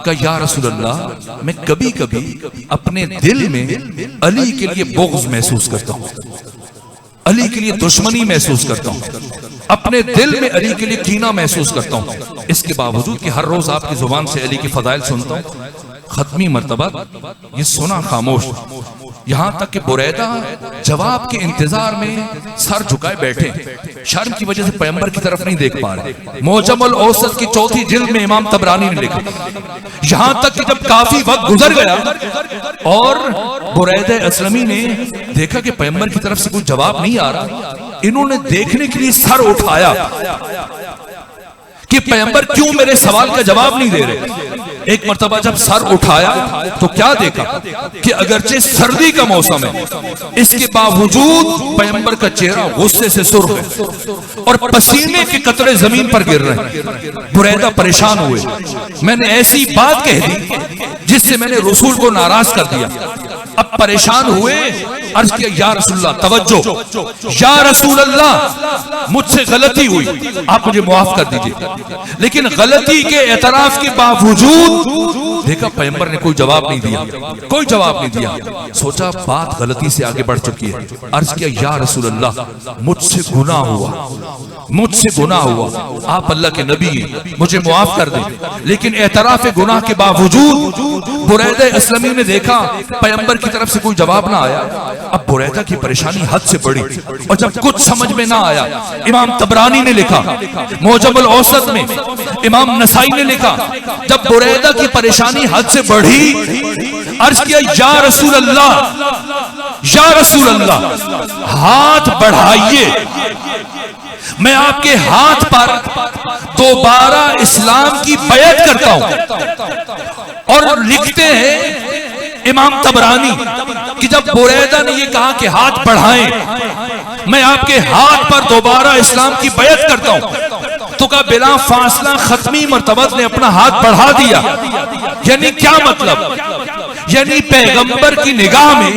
का, या रसूल अल्लाह मैं कभी कभी अपने दिल में अली के लिए बुग़्ज़ महसूस करता हूँ, अली के लिए दुश्मनी महसूस करता हूँ, अपने दिल में अली के लिए कीना महसूस करता हूँ। इसके बावजूद कि हर रोज आपकी जुबान से अली की फदाइल सुनता हूँ, खत्मी मर्तबा ये सुना खामोश। यहां तक कि बुरैदा जवाब के इंतजार में सर झुकाए बैठे, शर्म की वजह से पैगंबर की तरफ नहीं देख पा रहे। मुअज्जमुल औसत की 4थी जिल्द में इमाम तबरानी ने लिखा, यहां तक कि जब काफी वक्त गुजर गया और बुरैदा असलमी ने देखा कि पैगंबर की तरफ से कोई जवाब नहीं आ रहा, इन्होंने देखने के लिए सर उठाया कि पैगंबर क्यों मेरे सवाल का जवाब नहीं दे रहे। एक मर्तबा जब सर उठाया तो क्या देखा कि अगरचे सर्दी का मौसम है, इसके बावजूद पैगंबर का चेहरा गुस्से से सुर्ख है और पसीने के कतरे जमीन पर गिर रहे हैं। बुरैदा परेशान हुए, मैंने ऐसी बात कह दी जिससे मैंने रसूल को नाराज कर दिया। अब परेशान हुए, अर्ज किया या रसूलल्लाह, तवज्जो, या रसूल अल्लाह मुझसे गलती हुई, आप मुझे माफ कर दीजिए। लेकिन गलती के एतराफ के बावजूद देखा पैगंबर ने कोई जवाब नहीं दिया, कोई जवाब नहीं दिया। सोचा बात गलती से आगे बढ़ चुकी है, अर्ज किया या रसूल अल्लाह मुझसे गुनाह हुआ, मुझसे गुनाह हुआ, आप अल्लाह के नबी हैं, मुझे माफ कर दें। लेकिन एतराफ गुनाह के बावजूद बुरैदा असलमी ने देखा पैगंबर की तरफ से कोई जवाब ना आया। अब बुरैदा की परेशानी हद से बढ़ी और जब कुछ समझ में ना आया, इमाम तबरानी ने लिखा, मुअज्जमुल औसत में इमाम नसाई ने लिखा, जब बुरैदा की परेशानी हद से बढ़ी, अर्ज किया या रसूल अल्लाह, या रसूल अल्लाह हाथ बढ़ाइए, मैं आपके हाथ पर दोबारा इस्लाम की बैत करता हूं। और लिखते हैं इमाम तबरानी कि जब बुरैदा ने यह कहा कि हाथ बढ़ाएं, मैं आपके हाथ पर दोबारा इस्लाम की बैत करता हूं, तो का बिला फासला खत्मी मर्तबत ने अपना हाथ बढ़ा दिया। यानी क्या मतलब, यानी पैगंबर की निगाह में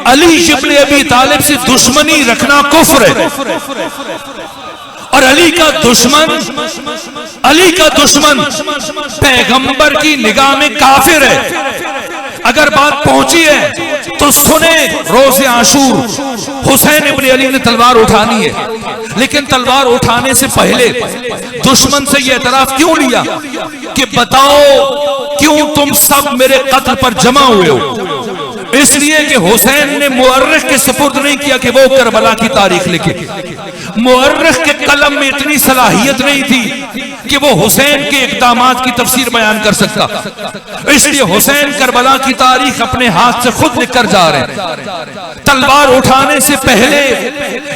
अली इब्न अबी तालिब से दुश्मनी रखना कुफ्र है और अली का दुश्मन पैगंबर की निगाह में काफिर है। अगर बात पहुंची है तो सुने, रोज़े आशूर हुसैन इब्न अली ने तलवार उठानी है, लेकिन तलवार उठाने से पहले दुश्मन से यह एतराफ क्यों लिया कि बताओ क्यों तुम सब मेरे कत्ल पर जमा हुए हो? इसलिए कि हुसैन ने मुअर्रिख के सुपुर्द नहीं किया कि वो करबला की तारीख लिखे। मुअर्रिख के कलम में इतनी सलाहियत नहीं थी कि वो हुसैन के इक़दामात की तफसीर बयान कर सकता, इसलिए हुसैन करबला की तारीख अपने हाथ से खुद लिख कर जा रहे हैं। तलवार उठाने से पहले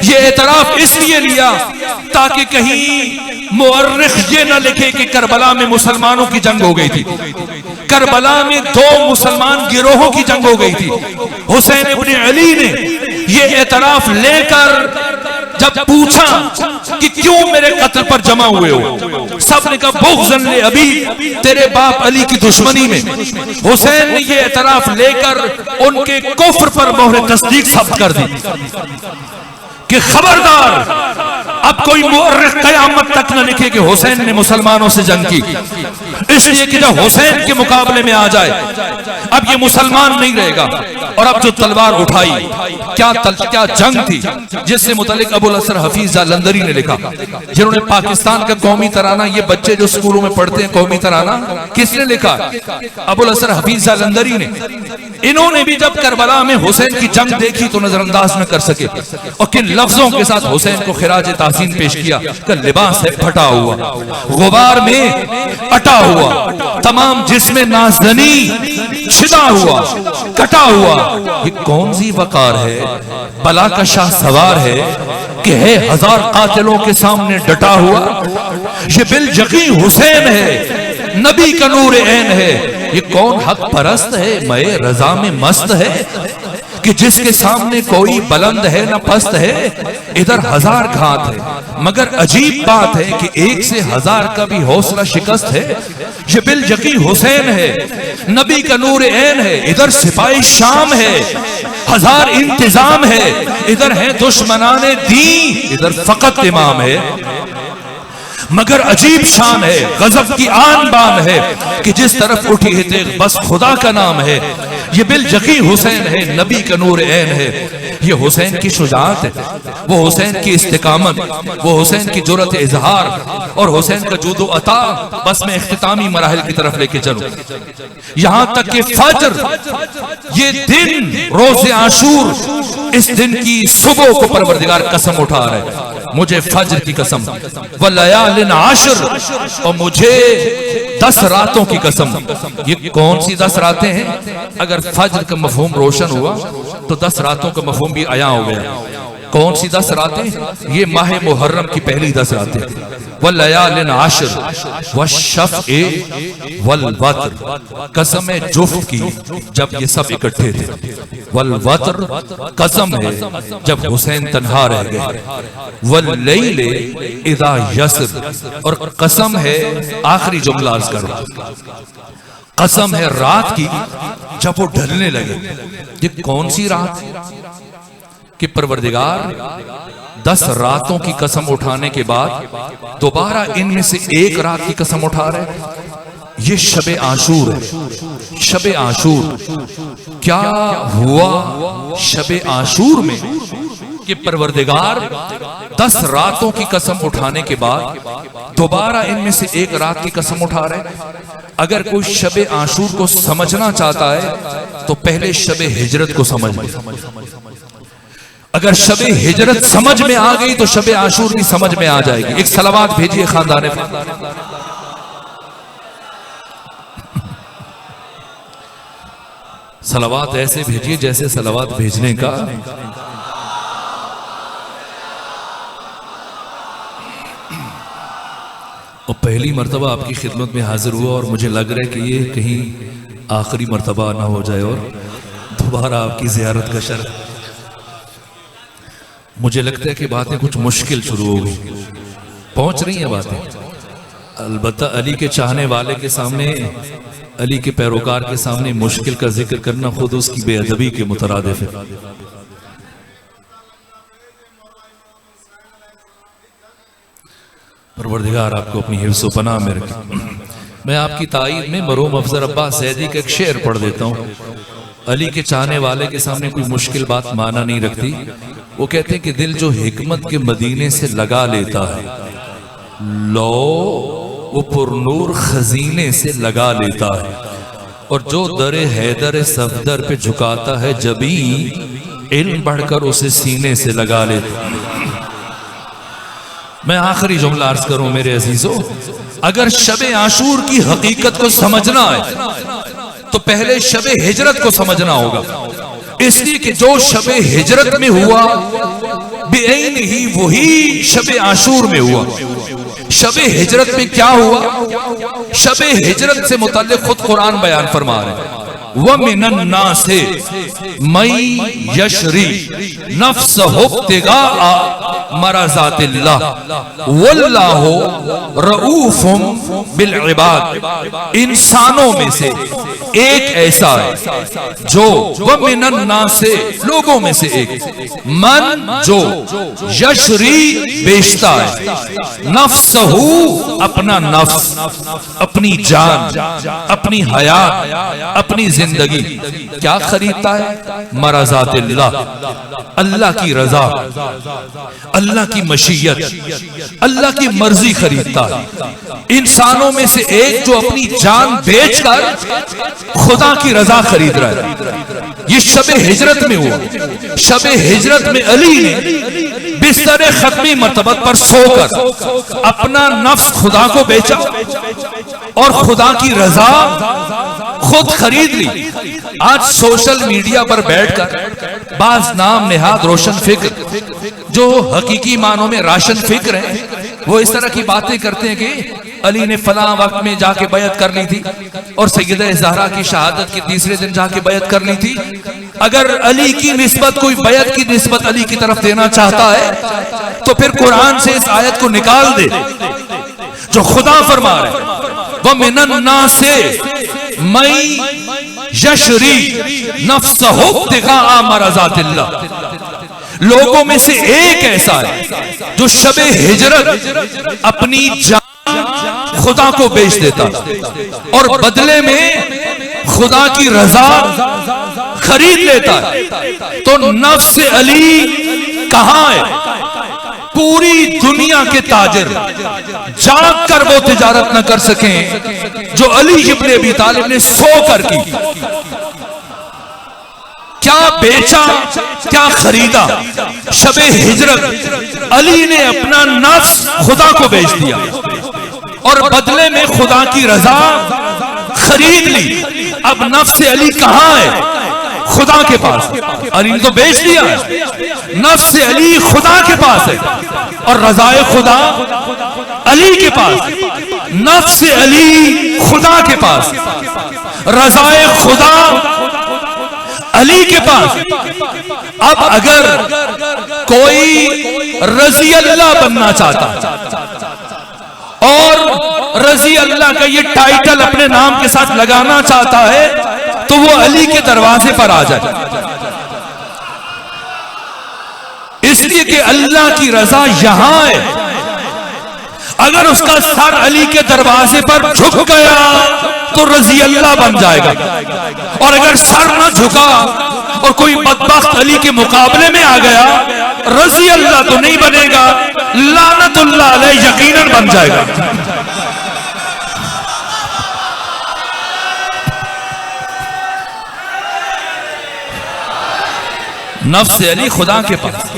ये एतराफ इसलिए लिया ताकि कहीं मुअर्रिख ये न लिखे कि करबला में मुसलमानों की जंग हो गई थी। करबला में 2 मुसलमान गिरोहों की जंग हो गई थी। हुसैन इब्न अली ने यह एतराफ लेकर जब पूछा कि क्यों मेरे कत्ल पर जमा हुए हो, सबने कहा बुग़्ज़न ले अभी, तेरे बाप अली की दुश्मनी में। हुसैन ने यह एतराफ लेकर उनके कुफ्र पर मोहर तस्दीक सब्त कर दी कि खबरदार अब कोई मुअर्रिख क़यामत तक न लिखे कि हुसैन ने मुसलमानों से जंग की, इसलिए कि जब हुसैन के मुकाबले में आ जाए अब ये मुसलमान नहीं रहेगा। और अब जो तलवार उठाई, क्या जंग थी जिससे मुतल्लिक अबुल असर हफीज जालंधरी ने लिखा, जिन्होंने पाकिस्तान का कौमी तराना, ये बच्चे जो स्कूलों में पढ़ते हैं कौमी तराना किसने लिखा? अबुल असर हफीज जालंधरी ने। इन्होंने भी जब करबला में हुसैन की जंग देखी तो नजरअंदाज न कर सके और किन लफ्जों के साथ हुसैन को खिराज ताज़ीम पेश किया कि लिबास है फटा हुआ, गुबार में अटा हुआ, तमाम जिस्म नाज़नी छिदा हुआ, कटा हुआ। ये कौन सी वकार है, बला का शाह सवार है कि है 1000 कातिलों के सामने डटा हुआ। ये बिल यकी हुसैन है, नबी का नूर ऐन है। ये कौन हक परस्त है, मैं रजा में मस्त है कि जिसके सामने कोई बुलंद है न पस्त है, इधर 1000 घात है। मगर अजीब बात है कि 1 से 1000 का भी हौसला शिकस्त है। ये बिल यकी हुसैन है, नबी का नूर ऐन है। इधर सिपाही शाम है, 1000 इंतजाम है। इधर है दुश्मनाने दी, इधर फकत इमाम है। मगर अजीब शान है, गजब की आन बान है कि जिस तरफ उठी है तेग बस खुदा का नाम है। ये बिल यकी हुसैन है, नबी का नूर ऐन है। ये हुसैन की शुजाअत है, वो हुसैन की इस्तिकामत, वो हुसैन की जुर्रत इजहार और हुसैन का जूदो अता। बस मैं इख्तितामी मराहिल की तरफ लेके चलूं, यहां तक कि फज्र ये दिन रोज़े आशूर, इस दिन की सुबह को परवरदिगार कसम उठा रहे हैं, मुझे फज्र की कसम, वलयालिन आशर, और मुझे 10 रातों की कसम। ये कौन सी 10 रातें हैं? अगर फज्र का मफहूम रोशन हुआ तो 10 रातों का मफहूम भी आया हो गया। कौन सी 10 रातें? ये माह मुहर्रम की पहली 10 रातें, वलयालिन आशर वश्शफ़ए वलवत्र, कसम है जुफ्त की जब ये सब इकट्ठे थे, वलवत्र कसम है जब हुसैन तन्हा रह गए, वल्लैले इज़ा यसर, और कसम है आखिरी जुमला अर्ज करो, कसम है रात की जब वो ढलने लगे। ये कौन सी रात कि परवरदिगार 10 रातों की कसम उठाने के बाद दोबारा इनमें से एक रात की कसम उठा रहे। ये शबे आशूर है। शबे आशूर क्या हुआ शबे आशूर में कि परवरदिगार 10 रातों की कसम उठाने के बाद दोबारा इनमें से एक रात की कसम उठा रहे। अगर कोई शबे आशूर को समझना चाहता है तो पहले शबे हिजरत को समझ ले। अगर शबे हिजरत समझ में आ गई तो शबे आशूर भी समझ में आ जाएगी। एक सलावात भेजिए खानदाने पर। सलावात ऐसे भेजिए जैसे सलावात भेजने का और पहली मर्तबा आपकी खिदमत में हाजिर हुआ और मुझे लग रहा है कि ये कहीं आखिरी मर्तबा ना हो जाए और दोबारा आपकी ज़ियारत का शर्त। मुझे लगता है कि बातें कुछ मुश्किल शुरू हो गई, पहुंच रही हैं बातें। अलबत्ता अली के चाहने वाले के सामने, अली के पैरोकार के सामने मुश्किल का जिक्र करना खुद उसकी बेअदबी के मुतरादिफ है। परवरदिगार आपको अपनी हिफ्ज़ व पनाह में रखे। मैं आपकी ताईद में मरहूम अफजल अब्बास ज़ैदी का एक शेर पढ़ देता हूँ। अली के चाहने वाले के सामने कोई मुश्किल बात माना नहीं रखती। वो कहते हैं कि दिल जो हिकमत के मदीने से लगा लेता है, लो वो पुरनूर खजीने से लगा लेता है, और जो दरे हैदर सफदर पे झुकाता है जबी इल्म बढ़कर उसे सीने से लगा लेता है। मैं आखिरी जुमला अर्ज करूं मेरे अजीजों, अगर शबे आशूर की हकीकत को समझना है तो पहले शबे हिजरत को समझना होगा। इसलिए कि जो शबे हिजरत में हुआ बेऐन ही वही शबे आशूर में हुआ। शबे हिजरत में क्या हुआ? शबे हिजरत से मुताल्लिक खुद कुरान बयान फरमा रहे हैं, व मिनन नासे मई यशरी नफ्सहु इब्तिगाअ मरज़ातिल्लाह वल्लाहु रऊफुम बिल इबाद। इंसानों में से एक ऐसा है जो, व मिनन नासे लोगों में से एक, मन जो यशरी बेचता है, नफ्सहु अपना नफ्स, अपनी जान, अपनी हयात, अपनी जिंदगी क्या खरीदता है? मरज़ातिल्लाह, अल्लाह की रजा, अल्लाह की मशीयत, अल्लाह की मर्जी खरीदता है। इंसानों में से एक जो अपनी जान बेचकर खुदा की रजा खरीद रहा है। ये शबे हिजरत में हुआ। शबे हिजरत में अली ने बिस्तर खत्मी मर्तबत पर सोकर अपना नफ्स खुदा को बेचा और खुदा की रजा खुद खरीद ली। आज सोशल मीडिया पर बैठकर बाज नाम नेहाद रोशन फिक्र, जो हकीकी मानों में राशन फिक्र है, वो इस तरह की बातें करते हैं कि अली ने फला वक्त में जाके बैत कर ली थी और सैयदा ज़हरा की शहादत के तीसरे दिन जाके बैत कर ली थी। अगर अली की निस्बत, कोई बैत की निस्बत अली की तरफ देना चाहता है तो फिर कुरान से इस आयत को निकाल दे जो खुदा फरमा रहे, व मिनन नासे मई यशरी नफ्सहु इब्तिगाअ मरज़ातिल्लाह। लोगों में से एक ऐसा है जो शबे हिजरत अपनी जान खुदा को बेच देता और बदले में खुदा की रजा खरीद लेता है। तो नफ्स अली कहां है? पूरी दुनिया के ताजिर जाग कर वो तिजारत न कर सकें जो अली इब्ने अबी तालिब ने सो कर की। क्या बेचा, क्या खरीदा? शबे हिजरत अली ने अपना नफ्स खुदा को बेच दिया और बदले में खुदा की रजा खरीद ली। अब नफ्स अली कहां है? खुदा के पास। अली ने तो बेच दिया है। नफ्स अली खुदा के पास है और रजाए खुदा अली के पास। नफ्स अली खुदा के पास, रजाए खुदा अली के पास। अब अगर कोई रजी अल्लाह बनना चाहता और रजी अल्लाह का ये टाइटल अपने नाम के साथ लगाना चाहता है तो वो अली के दरवाजे पर आ जाए, इसलिए कि अल्लाह की रजा यहां है। अगर उसका सर अली के दरवाजे पर झुक गया तो रजी अल्लाह बन जाएगा, और अगर सर न झुका और कोई बदबख्त अली के मुकाबले में आ गया, रजी अल्लाह तो नहीं बनेगा, लानतुल्लाह अलैह यकीनन बन जाएगा। नफ्स अली खुदा के पास।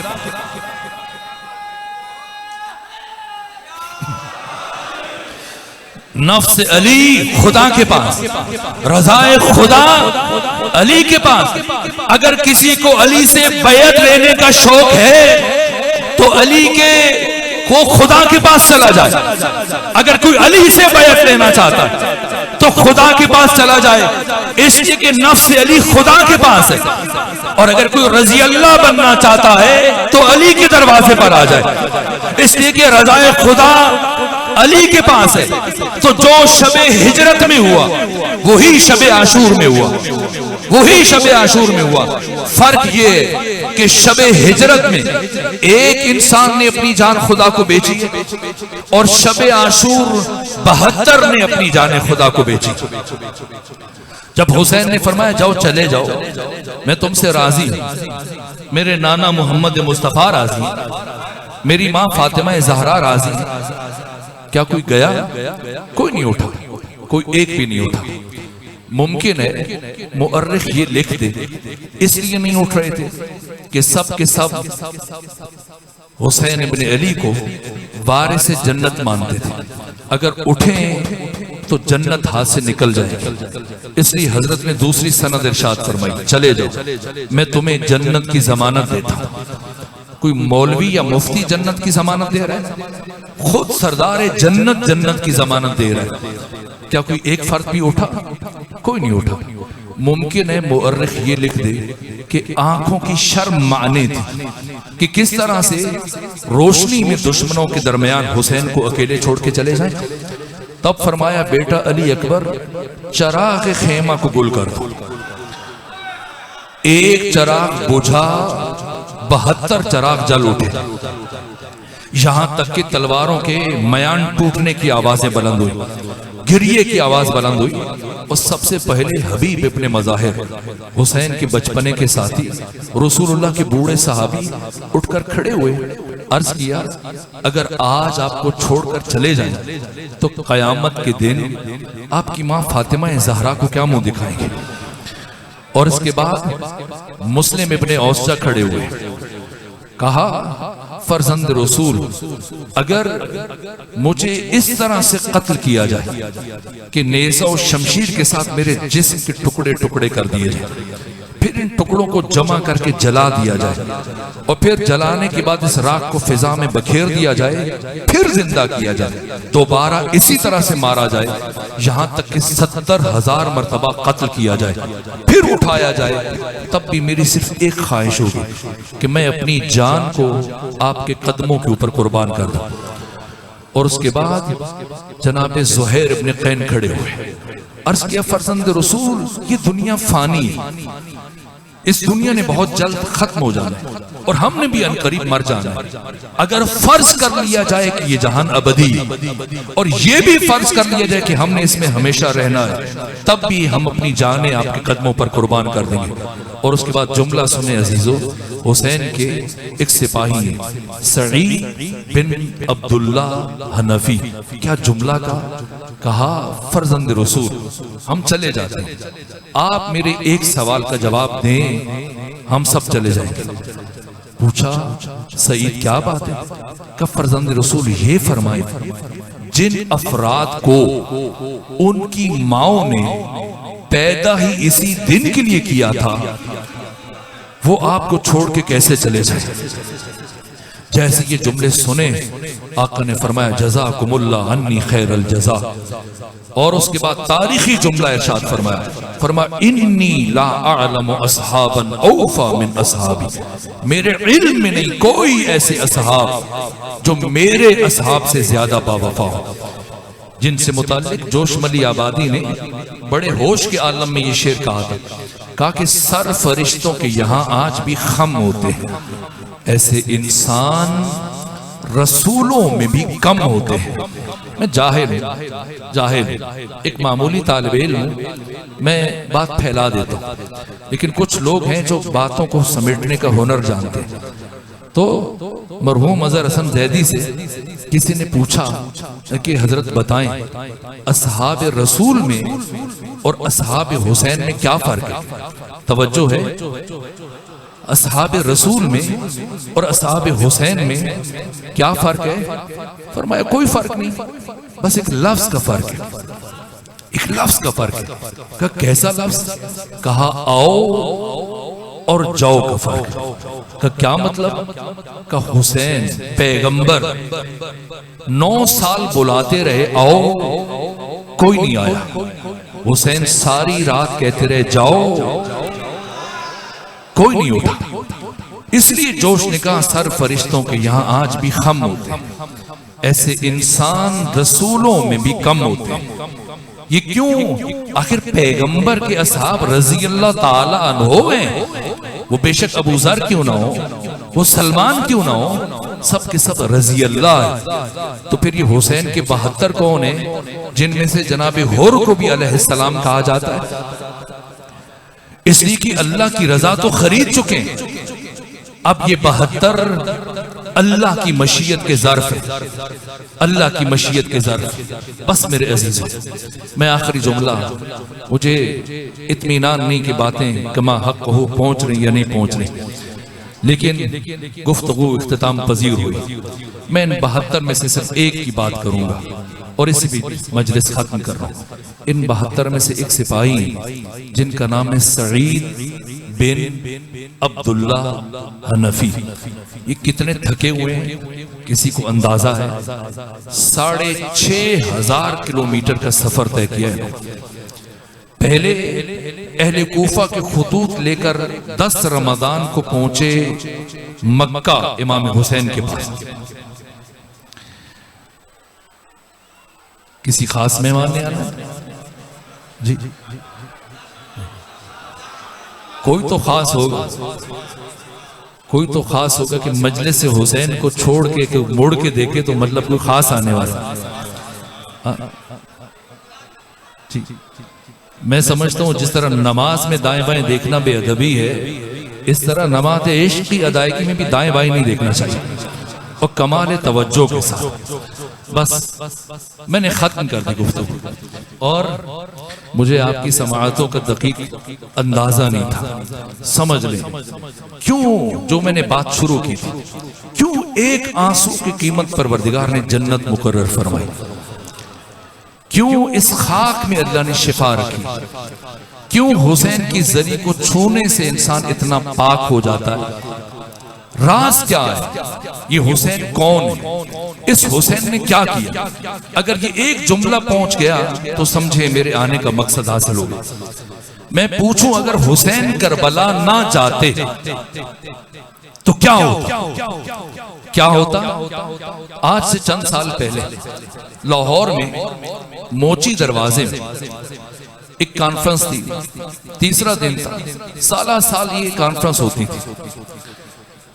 नफ्स अली खुदा के पास, रजाए खुदा अली के पास। अगर किसी को अली से बैत लेने का शौक है तो अली के को खुदा के पास चला जाए। अगर कोई अली से बैत लेना चाहता है तो खुदा के पास चला जाए, इसलिए कि नफ्स अली खुदा के पास है। और अगर कोई रजी अल्लाह बनना चाहता है तो अली के दरवाजे पर आ जाए, इसलिए कि रजाए खुदा अली के पास है। तो जो शबे हिजरत में हुआ वही शबे आशूर में हुआ, वही शबे आशूर में हुआ। फर्क ये कि शबे हिजरत में एक इंसान ने अपनी जान खुदा को बेची और शबे आशूर 72 ने अपनी जान खुदा को बेची। जब हुसैन ने फरमाया जाओ चले जाओ, मैं तुमसे राजी हूं, मेरे नाना मोहम्मद मुस्तफा राजी, मेरी मां फातिमा जहरा राजी, क्या कोई गया? कोई नहीं उठा, कोई एक भी नहीं उठा। मुमकिन है मुअर्रिख ये लिख दे इसलिए नहीं उठ रहे थे कि सब के सब हुसैन इब्ने अली को वारिस जन्नत मानते थे, अगर उठे तो जन्नत हाथ से निकल जाएगी। इसलिए हजरत ने दूसरी सनद इरशाद फरमाई, चले जाओ मैं तुम्हें जन्नत की जमानत देता हूं। कोई मौलवी या मुफ्ती जन्नत की जमानत दे रहा है? खुद सरदार जन्नत जन्नत की जमानत दे रहा है। क्या कोई एक फर्द भी उठा? कोई नहीं उठा। मुमकिन है मुअर्रिख ये लिख दे कि आंखों की शर्म माने थी कि किस तरह से रोशनी में दुश्मनों के दरमियान हुसैन को अकेले छोड़ के चले जाए। तब फरमाया बेटा अली अकबर, चराग खेमा को गुल कर दो। एक चराग बुझा, 72 चराग जल उठे, यहां तक कि तलवारों के मयान टूटने की आवाजें बुलंद हुई, गिरिए की आवाज बुलंद हुई। और सबसे पहले हबीब इब्ने मज़ाहिर, हुसैन के बचपने के साथी, रसूलुल्लाह के बूढ़े सहाबी उठकर खड़े हुए, अर्ज किया अगर आज आपको छोड़कर चले जाएं तो कयामत के दिन आपकी मां फातिमा जहरा को क्या मुंह दिखाएंगे। और इसके बाद मुस्लिम इब्ने औसजा खड़े हुए, कहा फर्जंद रसूल, अगर मुझे इस तरह से कत्ल किया जाए कि नेज़ा और शमशीर के साथ मेरे जिस्म के टुकड़े टुकड़े कर दिए जाए, फिर इन टुकड़ों को जमा करके जला दिया जाए और फिर जलाने के बाद इस राख को फिजा में बखेर दिया जाए, फिर जिंदा किया जाए, दोबारा इसी तरह से मारा जाए, यहां तक कि 70,000 मर्तबा कत्ल किया जाए, फिर उठाया जाए, तब भी मेरी सिर्फ एक ख्वाहिश होगी कि मैं अपनी जान को आपके कदमों के ऊपर कुर्बान कर दूं। और उसके बाद जनाब ज़ुहैर इब्ने कैन खड़े हुए, अर्ज किया फर्जंद रसूल, ये दुनिया फानी है, इस दुनिया ने बहुत जल्द खत्म हो जाना है, और हमने भी अनकरीब मर जाना है। अगर फर्ज कर लिया जाए कि ये जहान अबदी और ये भी फर्ज कर लिया जाए कि हमने इसमें हमेशा रहना है, तब भी हम अपनी जानें आपके कदमों पर कुर्बान कर देंगे। और उसके बाद जुमला सुने अजीजों, हुसैन के एक सिपाही है सईद बिन अब्दुल्ला हनफी, क्या जुमला कहा, फर्जंद रसूल हम चले जाते हैं, आप मेरे एक सवाल का जवाब दें, हम सब चले जाएंगे। पूछा सईद क्या बात है? कब फर्जंद रसूल ये फरमाए जिन अफराद को उनकी माओ ने पैदा ही इसी दिन के लिए किया था, वो आपको छोड़ के कैसे चले जाए? जैसे ये जुमले सुने आका ने फरमाया जज़ाकुमुल्लाह अन्नी खैरल जज़ा। और उसके बाद तारीखी जुमला इरशाद फरमाया इन्नी ला अअलमु अस्हाबन औफा मिन अस्हाबी, मेरे इल्म में नहीं कोई ऐसे असहाब जो मेरे असहाब से ज्यादा बावफा हो। जिनसे मुताल्लिक जोशमली आबादी ने बड़े होश के आलम में ये शेर कहा कि सर फरिश्तों के यहाँ आज भी खम होते हैं, ऐसे इंसान रसूलों में भी कम होते हैं। मैं जाहिल एक मामूली तालिब इल्म हूं, मैं बात फैला देता हूं, लेकिन कुछ लोग हैं जो बातों को समेटने का हुनर जानते हैं। तो मरहूम अजहर हसन जैदी से किसी ने पूछा कि हजरत बताएं असहाब रसूल में और असहाब हुसैन में क्या फर्क है? तवज्जो है, असहाब रसूल में और असहाब हुसैन में क्या फर्क है? फरमाया कोई फर्क नहीं, बस एक लफ्ज का फर्क है, एक लफ्ज का फर्क है। कहा कैसा लफ्ज? कहा आओ और जाओ का फर्क। का क्या मतलब? का हुसैन पैगंबर 9 साल बुलाते रहे आओ, कोई नहीं आया। हुसैन सारी रात कहते रहे जाओ, कोई नहीं उठा। इसलिए जोश ने कहा सर फरिश्तों के यहां आज भी खम होते हैं, ऐसे इंसान रसूलों में भी कम होते हैं। ये क्यों? आखिर पैगंबर के असहाब रजी अल्लाह ताला अन्हो हैं, वो बेशक अबू जर क्यों ना हो, वो सलमान क्यों ना हो, सब के सब रजी अल्लाह है। तो फिर ये हुसैन के 72 कौन है, जिनमें से जनाब हुर को भी अलैहिस्सलाम कहा जाता है, इसलिए कि अल्लाह की रजा तो खरीद चुके हैं। अब ये 72 अल्लाह की मशीयत के ज़र्फ है, अल्लाह की मशीयत के ज़र्फ। बस मेरे अजीज़ों, मैं आखिरी जुमला, मुझे इत्मीनान नहीं कि बातें कमा हक हो पहुंच रही या नहीं पहुंच रही, लेकिन गुफ्तगू इख्तिताम पजीर हुई। मैं इन 72 में से सिर्फ एक की बात करूंगा और इसी भी मजलिस खत्म कर रहा हूं। इन 72 में से एक सिपाही जिनका नाम है सईद बिन अब्दुल्ला हनफी, ये कितने थके हुए हैं किसी को अंदाजा है? 6500 किलोमीटर का सफर तय किया है। पहले अहले कूफा के खुतूत लेकर 10 रमजान को पहुंचे मक्का इमाम हुसैन के पास। किसी खास मेहमान ने आना जी? कोई तो खास होगा, कोई तो खास होगा कि मजलिस से हुसैन को छोड़ के मुड़ के देखे तो मतलब कोई खास आने वाला। जी मैं समझता हूं जिस तरह नमाज में दाएं बाएं देखना बेअदबी है, इस तरह नमाज इश्क की अदायगी में भी दाएं बाएं नहीं देखना चाहिए, और कमाल तवज्जो के साथ। बस मैंने खत्म कर दी गुफ्तगू, और मुझे आपकी समाअतों का दकीक अंदाजा नहीं था। समझ लें क्यों जो मैंने बात शुरू की थी, क्यों एक आंसू की कीमत परवरदिगार ने जन्नत मुकर्रर फरमाई, क्यों इस खाक में अल्लाह ने शिफा रखी, क्यों हुसैन की जरी को छूने से इंसान इतना पाक हो जाता है। राज क्या है? ये हुसैन कौन है? इस हुसैन ने क्या किया? अगर ये एक जुमला पहुंच गया तो समझे मेरे आने का मकसद हासिल हो गया। मैं पूछूं अगर हुसैन करबला ना जाते तो क्या होता? क्या होता? आज से चंद साल पहले लाहौर में मोची दरवाजे में एक कॉन्फ्रेंस थी, 3रा दिन था, साल ये कॉन्फ्रेंस होती थी।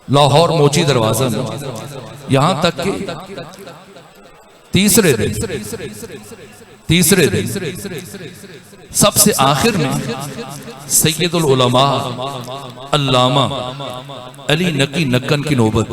लाहौर मोची दरवाजा में, यहां तक कि तीसरे दिन सबसे आखिर में सैयदुल उलमा अल्लामा अली नकी नक्कन की नौबत।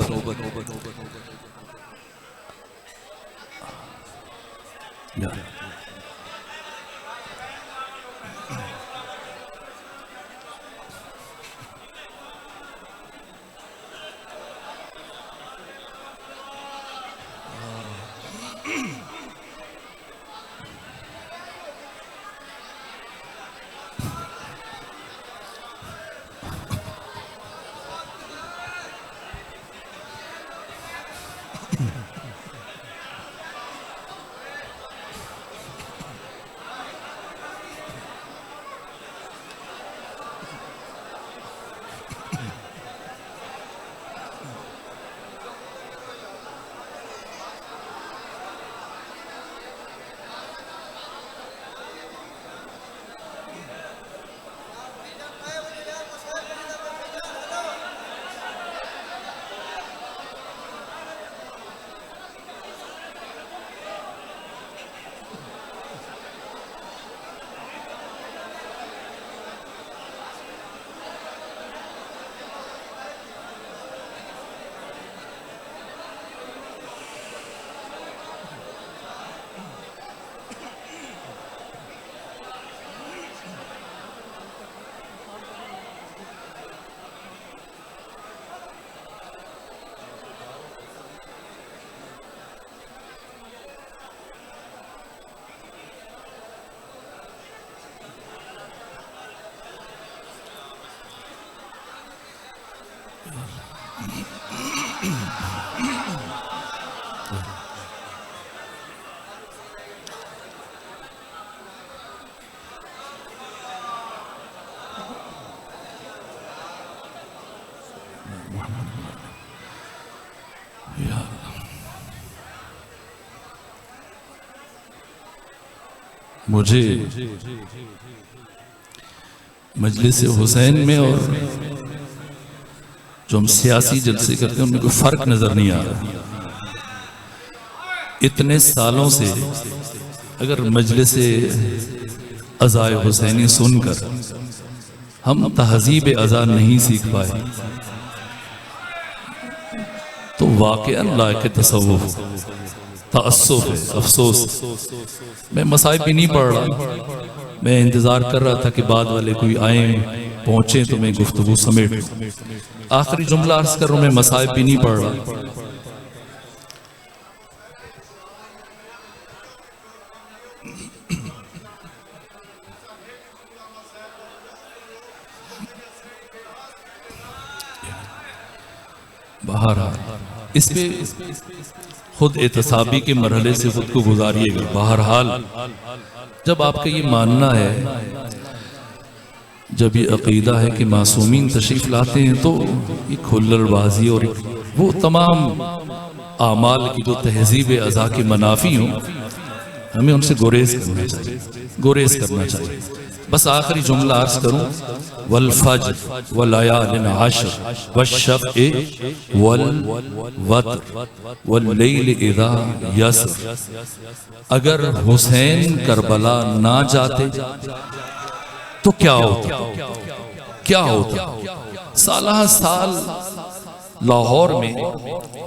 मुझे मजलिस हुसैन में और जो हम सियासी जलसे करते हैं उनमें कोई फर्क नजर नहीं आ रहा। इतने सालों से अगर मजलिस अज़ाए हुसैनी सुनकर हम तहजीब अज़ा नहीं सीख पाए तो वाक़ई लायक तसव्वुफ़ तअस्सुफ़ है, अफसोस। मैं मसाइब भी नहीं पढ़ रहा, मैं इंतज़ार कर रहा था कि बाद वाले कोई आए पहुंचे तो मैं गुफ्तगू समेट लूं। आखिरी जुमला अर्ज कर रहा हूं, मैं मसाइब भी नहीं पढ़ रहा। बहरहाल इस पे खुद एहतसाबी के मरहले से खुद को गुजारिएगा। बहरहाल जब आपका ये मानना है, जब ये अकीदा है कि मासूमीन तशरीफ लाते हैं तो ये खुल्लड़बाजी और वो तमाम आमाल की जो तहजीब अज़ा के मनाफी हों, हमें उनसे गुरेज करना चाहिए। बस आखिरी जुमला अर्ज करूं, वल फज्र व लयालिन अश्र वश्शफ़्इ वल वत्र वल लैल इज़ा यसर। अगर हुसैन करबला ना जाते तो क्या होता? साल लाहौर में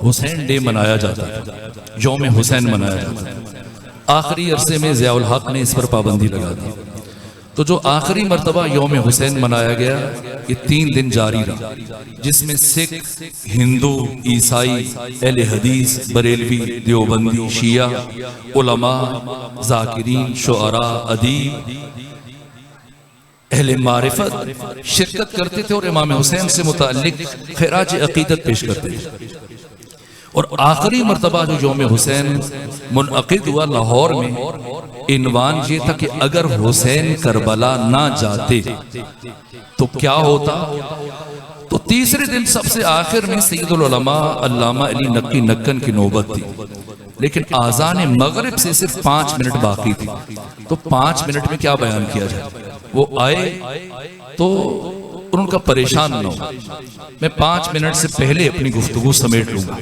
हुसैन डे मनाया जाता था, यौम हुसैन मनाया जाता था। आखिरी अरसे में ज़ियाउल हक ने इस पर पाबंदी लगा दी। तो जो आखिरी मर्तबा यौम हुसैन मनाया गया, ये 3 दिन जारी रहा, जिसमें सिख, हिंदू, ईसाई, अहले हदीस, बरेलवी, देवबंदी, शिया, उलमा, जाकिरीन, शुअरा, अदीब, अहले मारिफत शिरकत करते थे और इमाम हुसैन से मुताल्लिक खिराज अकीदत पेश करते थे। और आखिरी मर्तबा जो यौम हुसैन मुनअक़िद हुआ लाहौर में, इन्वान ये था कि अगर हुसैन करबला ना जाते तो क्या होता। तो तीसरे दिन सबसे आखिर में सैयदुल उलमा अल्लामा अली नकी नक्कन की नौबत थी, लेकिन आज़ान मगरिब से सिर्फ 5 मिनट बाकी थी। तो 5 मिनट में क्या बयान किया जाए? वो आए तो और उनका परेशान न हो। मैं 5 मिनट से पहले अपनी गुफ्तगू समेट लूंगा।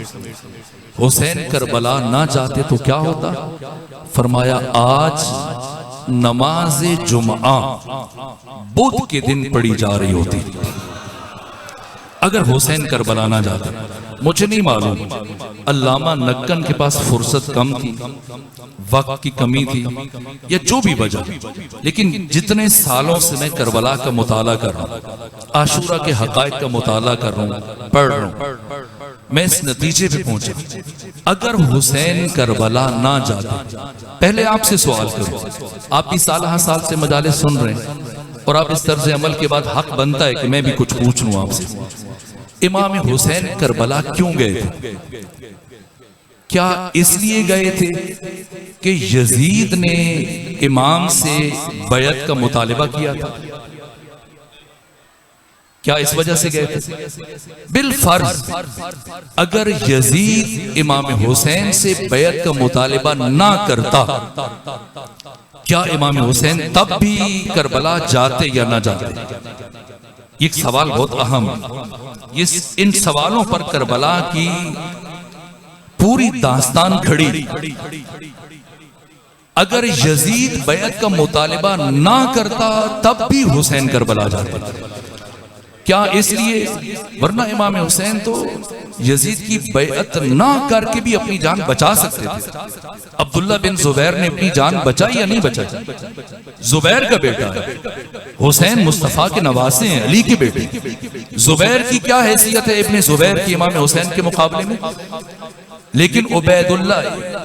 हुसैन करबला ना जाते तो क्या होता? फरमाया आज नमाज जुमा बुध के दिन पढ़ी जा रही होती अगर हुसैन करबला ना जाते। मुझे नहीं मालूम, अल्लामा नक्कन के पास फुर्सत कम थी, वक्त की कमी थी, या जो भी वजह, लेकिन जितने सालों से मैं करबला का मुताला कर रहा हूँ, आशूरा के हकायक का मुताला कर रहा हूँ, पढ़ रहा हूँ, मैं इस नतीजे पे पहुंचा, अगर हुसैन करबला ना जाते। पहले आपसे सवाल करूं, आप भी साल से मजाले सुन रहे हैं और आप इस तर्ज अमल के बाद हक बनता है कि मैं भी कुछ पूछ लूं आपसे। इमाम हुसैन करबला क्यों गए थे? क्या इसलिए गए थे कि यजीद ने इमाम से बैत का मुतालिबा किया था? क्या इस वजह से गए थे? बिल फर्ज अगर यजीद इमाम हुसैन से बैत का मुतालिबा ना करता, क्या इमाम हुसैन तब भी करबला जाते या ना जाते? ये सवाल बहुत अहम है। इन सवालों पर करबला की पूरी दास्तान खड़ी। अगर यजीद बैत का मुतालिबा ना करता तब भी हुसैन करबला जाता। क्या इसलिए? वरना इमाम हुसैन तो यजीद की बैअत ना करके भी अपनी जान बचा सकते थे। अब्दुल्ला बिन जुबैर ने अपनी जान बचाई या नहीं बचाई? जुबैर का बेटा है, हुसैन मुस्तफा के नवासे हैं, अली के बेटे। जुबैर की क्या हैसियत है इब्ने जुबैर की इमाम हुसैन के मुकाबले में? लेकिन उबैदुल्ला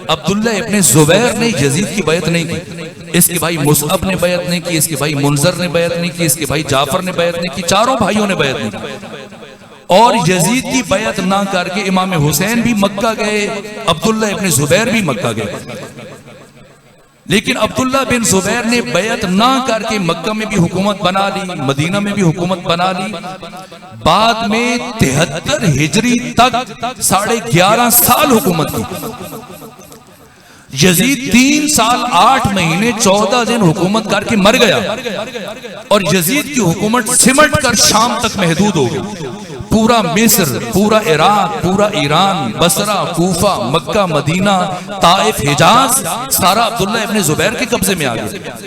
अब्दुल्ला इब्ने जुबैर ने यजीद की बैअत नहीं की, इसके भाई मुसअब ने बैअत नहीं की, इसके भाई मुनजर ने बैअत नहीं की, इसके भाई जाफर ने बैअत नहीं की, चारों भाइयों ने बैअत नहीं की। और यजीद की बैअत ना करके इमाम हुसैन भी मक्का गए, अब्दुल्ला इब्ने जुबैर भी मक्का गए। लेकिन अब्दुल्ला बिन जुबैर ने बैअत ना करके मक्का में भी हुकूमत बना ली, मदीना में भी हुकूमत बना ली। बाद में 73 हिजरी तक 11.5 साल हुकूमत की। यजीद 3 साल 8 महीने 14 दिन हुकूमत करके मर गया और यजीद की हुकूमत सिमट कर शाम तक महदूद हो गई। पूरा मिस्र, पूरा इराक, पूरा ईरान, बसरा, कूफा, मक्का, मदीना, ताइफ, हिजाज सारा अब्दुल्ला इब्ने जुबैर के कब्जे में आ गया।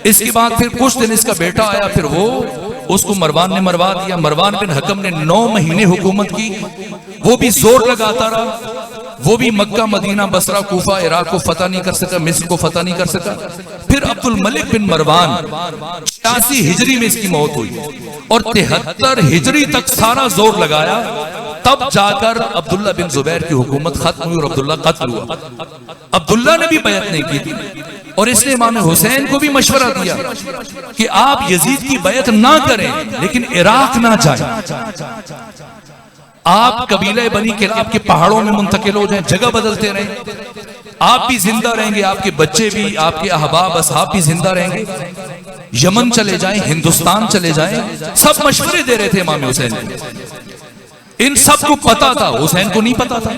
इसके बाद फिर कुछ दिन इसका बेटा आया, फिर वो उसको मरवान ने मरवा दिया। मरवान बिन हकम ने 9 महीने हुकूमत की, वो भी जोर लगाता रहा, वो भी मक्का, मदीना, बसरा, कूफा, इराक को फतह नहीं कर सका, मिस्र को फतह नहीं कर सका। फिर अब्दुल मलिक बिन मरवान 86 हिजरी में इसकी मौत हुई और 73 हिजरी तक सारा जोर लगाया, तब जाकर अब्दुल्ला बिन जुबैर की हुकूमत खत्म हुई और अब्दुल्ला कत्ल हुआ। अब्दुल्ला ने भी बैअत नहीं की थी और इसने इमाम हुसैन को भी मशवरा दिया कि आप यजीद की बैअत ना करें, लेकिन इराक ना जाएं, आप कबीले बनी के आपके पहाड़ों में मुंतकिल हो जाएं, जगह बदलते रहें, आप भी जिंदा रहेंगे, आपके बच्चे भी, आपके अहबाब असहाब भी जिंदा रहेंगे, यमन चले जाएं, हिंदुस्तान चले जाएं। सब मशवरे दे रहे थे इमाम हुसैन को। इन सब को पता था, हुसैन को नहीं पता था।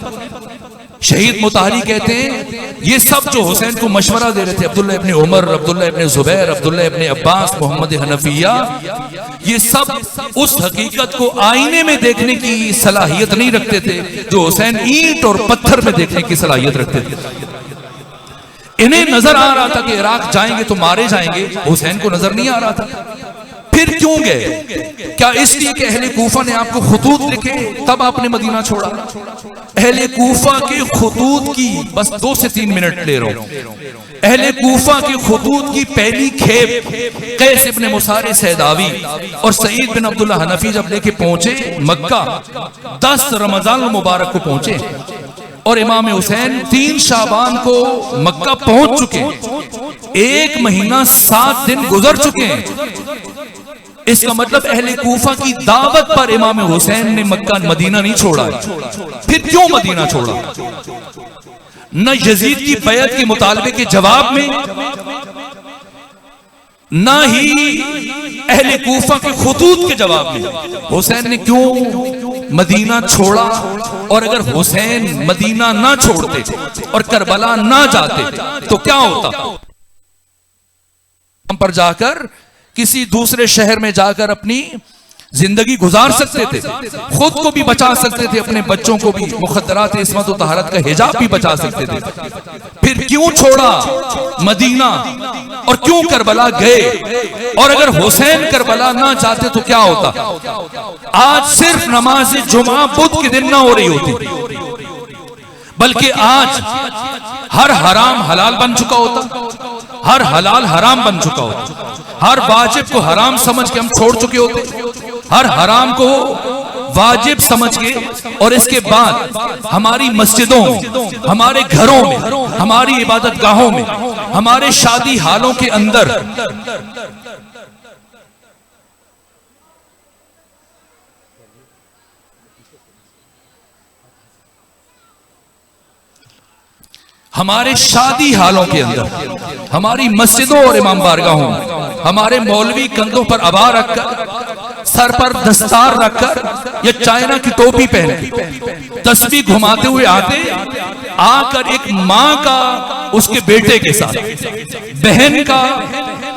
शहीद मुताहरी कहते हैं ये सब जो हुसैन को मशवरा दे रहे थे, अब्दुल्ला इब्ने उमर, अब्दुल्ला इब्ने जुबैर, अब्दुल्ला इब्ने अब्बास, मोहम्मद हनफिया, ये सब उस हकीकत को आईने में देखने की सलाहियत नहीं रखते थे जो हुसैन ईंट और पत्थर में देखने की सलाहियत रखते थे। इन्हें नजर आ रहा था कि इराक जाएंगे तो मारे जाएंगे, हुसैन को नजर नहीं आ रहा था। फिर क्यों गए? क्या इसलिए कि अहले कूफा ने आपको खुतूत लिखे तब आपने मदीना छोड़ा? अहले कूफा के खुतूत की, बस 2 से 3 मिनट ले रहा हूं, अहले कूफा के खुतूत की पहली खेप कैस इब्ने मुसारे सैदावी और सईद बिन अब्दुल्ला हनफी जब लेके पहुंचे मक्का, 10 रमजान मुबारक को पहुंचे और इमाम हुसैन 3 शाबान को मक्का पहुंच चुके, 1 महीना 7 दिन गुजर चुके हैं। इसका मतलब अहले कूफा की दावत पर इमाम हुसैन ने मक्का मदीना नहीं छोड़ा। फिर क्यों मदीना छोड़ा? न यजीद की बैअत के मुतालबे के जवाब में, न ही अहले कूफा के खुतूत के जवाब में हुसैन ने क्यों मदीना छोड़ा? और अगर हुसैन मदीना ना छोड़ते और करबला ना जाते तो क्या होता? हम पर जाकर किसी दूसरे शहर में जाकर अपनी जिंदगी गुजार सकते थे, खुद को भी बचा सकते थे, अपने बच्चों को भी मुखद्दरात इस्मत और तहरत का हिजाब भी बचा सकते थे। फिर क्यों छोड़ा मदीना और क्यों करबला गए? और अगर हुसैन करबला ना जाते तो क्या होता? आज सिर्फ नमाज जुमा बुध के दिन ना हो रही होती, बल्कि आज हर हराम हलाल बन चुका होता, हर हलाल हराम बन चुका होता, हर वाजिब को हराम समझ के हम छोड़ चुके होते, हर हराम को वाजिब समझ के। और इसके बाद हमारी मस्जिदों में, हमारे घरों में, हमारी इबादत गाहों में, हमारे शादी हालों के अंदर हमारे शादी हालों के अंदर, हमारी मस्जिदों और इमाम बारगाहों में हमारे मौलवी कंधों पर अबा रखकर, सर पर दस्तार रखकर या चाइना की टोपी पहन तस्बीह घुमाते हुए आकर एक माँ का उसके बेटे के साथ, बहन का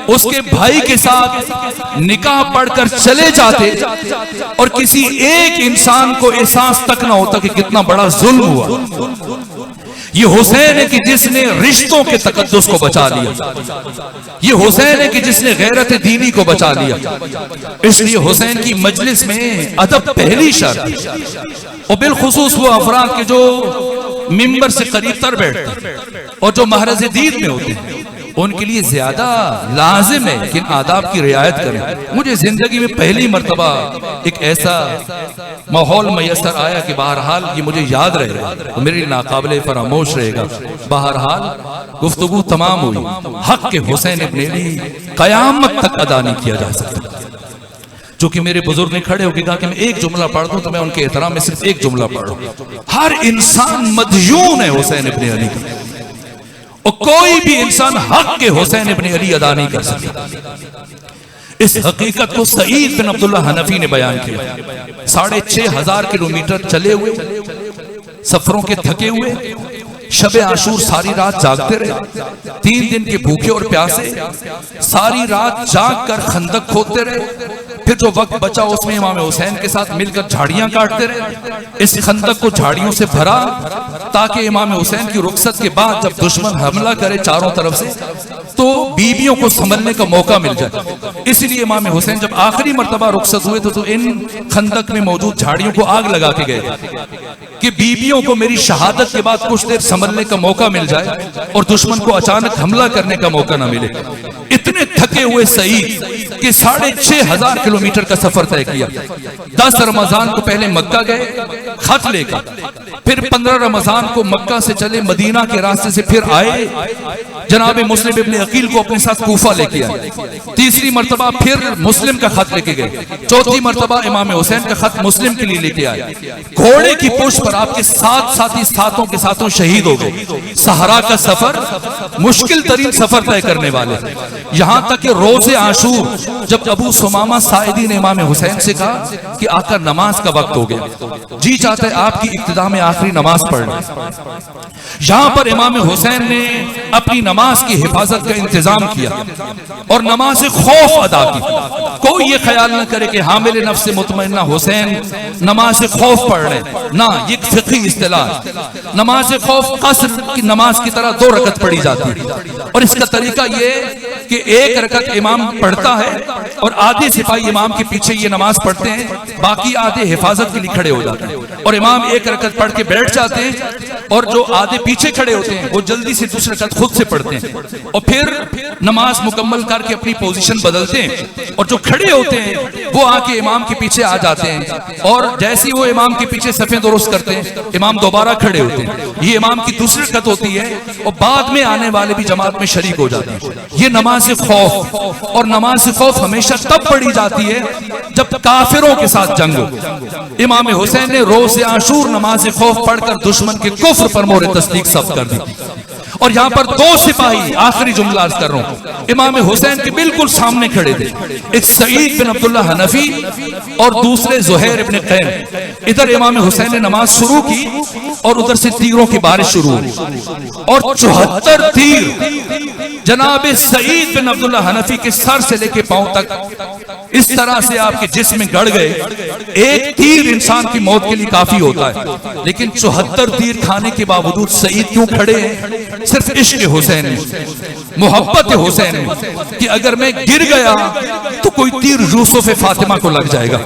उसके भाई के साथ निकाह पढ़कर चले जाते और किसी एक इंसान को एहसास तक ना होता कि कितना बड़ा जुल्म हुआ। ये हुसैन है कि जिसने रिश्तों के तकद्दुस को बचा लिया, ये हुसैन है कि जिसने गैरत दीनी को बचा लिया। इसलिए हुसैन की मजलिस में अदब पहली शर्त, और बिलखुसूस वो अफराद के जो मिंबर से करीब तर बैठते और जो महरज दीद में होते हैं, उनके लिए ज्यादा लाजिम है कि आदाब की रियायत करें। मुझे जिंदगी में पहली मर्तबा एक ऐसा माहौल मैसर आया कि बहरहाल ये मुझे याद रहेगा, तो मेरे लिए नाकाबिले फरामोश रहेगा। बहरहाल गुफ्तगू तमाम हुई, हक के हुसैन इब्न अली कयामत तक अदा नहीं किया जा सकता। जो कि मेरे बुजुर्ग ने खड़े होकर कहा कि मैं एक जुमला पढ़ दूं, तो मैं उनके एहतराम में सिर्फ एक जुमला पढ़ दूं। हर इंसान मदयून है हुसैन इब्न अली का, और कोई भी इंसान हक के हुसैन इब्न अली अदा नहीं कर सकता। इस हकीकत को सईद बिन अब्दुल्ला हनफी ने बयान किया। 6500 किलोमीटर चले हुए, सफरों के थके हुए, शबे आशूर सारी रात जागते रहे, 3 दिन के भूखे और प्यासे, सारी रात जाग कर खंदक खोदते रहे। फिर जो वक्त बचा उसमें इमाम हुसैन के साथ मिलकर झाड़ियां काटते रहे। इस खंदक को झाड़ियों से भरा ताकि इमाम हुसैन की रुखसत के बाद जब दुश्मन हमला करे चारों तरफ से, तो बीबियों को संभलने का मौका मिल जाए। इसलिए इमाम हुसैन जब आखिरी मर्तबा रुखसत हुए तो इन खंदक में मौजूद झाड़ियों को आग लगा के गए कि बीबियों को मेरी शहादत के बाद कुछ देर संभलने का मौका मिल जाए और दुश्मन को अचानक हमला करने का मौका ना मिले। इतने थके हुए सईद कि 6500 किलोमीटर का सफर तय किया। 10 रमजान को पहले मक्का गए खत लेकर, फिर 15 रमजान को मक्का से चले मदीना के रास्ते से फिर आए, जनाब मुस्लिम इब्न अकील को अपने साथ कूफा लेके आए। तीसरी मर्तबा फिर मुस्लिम का खत लेके गए। चौथी मर्तबा इमाम हुसैन का खत मुस्लिम के लिए लेके आए। घोड़े की पुष्ट पर आपके 7 साथी साथों के साथों शहीद हो गए। सहारा का सफर, मुश्किल तरीन सफर तय करने वाले। यहां तक कि रोज़े आशूर जब अबू सुमामा साइदी ने इमाम हुसैन से कहा कि आका नमाज का वक्त हो गया, जी चाहते आपकी इब्तिदा में आखिरी नमाज पढ़ना। यहां पर इमाम हुसैन ने अपनी नमाज की हिफाजत का इंतजाम किया और नमाज खौफ अदा की। कोई ये ख्याल न करे कि हामिल नफ्स मुतमइन्ना हुसैन नमाज खौफ पढ़ रहे, ना, ये फिक़ही इस्तिलाह। नमाज खौफ कसर की नमाज की तरह 2 रकत पढ़ी जाती है, और इसका तरीका ये कि 1 रकत इमाम पढ़ता है और आधे सिपाही इमाम के पीछे ये नमाज पढ़ते हैं, बाकी आधे हिफाजत के लिए खड़े हो जाते हैं और इमाम 1 रकत पढ़ के बैठ जाते हैं, और जो आधे पीछे खड़े होते हैं वो जल्दी से दूसरी रकत खुद से पढ़ते हैं और फिर नमाज मुकम्मल करके अपनी पोजीशन बदलते हैं, और जो खड़े होते हैं वो आके इमाम के पीछे आ जाते हैं, और जैसे ही वो इमाम के पीछे सफ़ें दुरुस्त करते हैं इमाम दोबारा खड़े होते हैं। ये इमाम की दूसरी रकत होती है और बाद में आने वाले भी जमात में शरीक हो जाते हैं। ये नमाज खौफ, और नमाज खौफ हमेशा तब पढ़ी जाती है जब काफिरों के साथ जंग हो। इमाम हुसैन ने रोज़े आशूर नमाज खौफ पढ़कर दुश्मन के कुफ्र पर मोहर तस्दीक सब कर दी। और यहां पर 2 सिपाही, आखिरी जुमला अर्ज कर रहा हूं, इमाम हुसैन के बिल्कुल सामने खड़े थे। एक सईद बिन अब्दुल्ला हनफी और दूसरे ज़ुहैर इब्न कैन। इधर इमाम हुसैन ने नमाज शुरू की और उधर से तीरों की बारिश शुरू हुई, और 74 तीर जनाब सईद बिन अब्दुल्ला हनफी के सर से लेके पांव तक इस तरह से आपके जिस्म में गड़ गए। एक तीर इंसान की मौत के लिए काफी होता है, लेकिन 74 तीर खाने के बावजूद सईद क्यों खड़े हैं? सिर्फ इश्क हुसैन में, मोहब्बत हुसैन में, कि अगर मैं गिर गया तो कोई तीर यूसुफ फातिमा को लग जाएगा।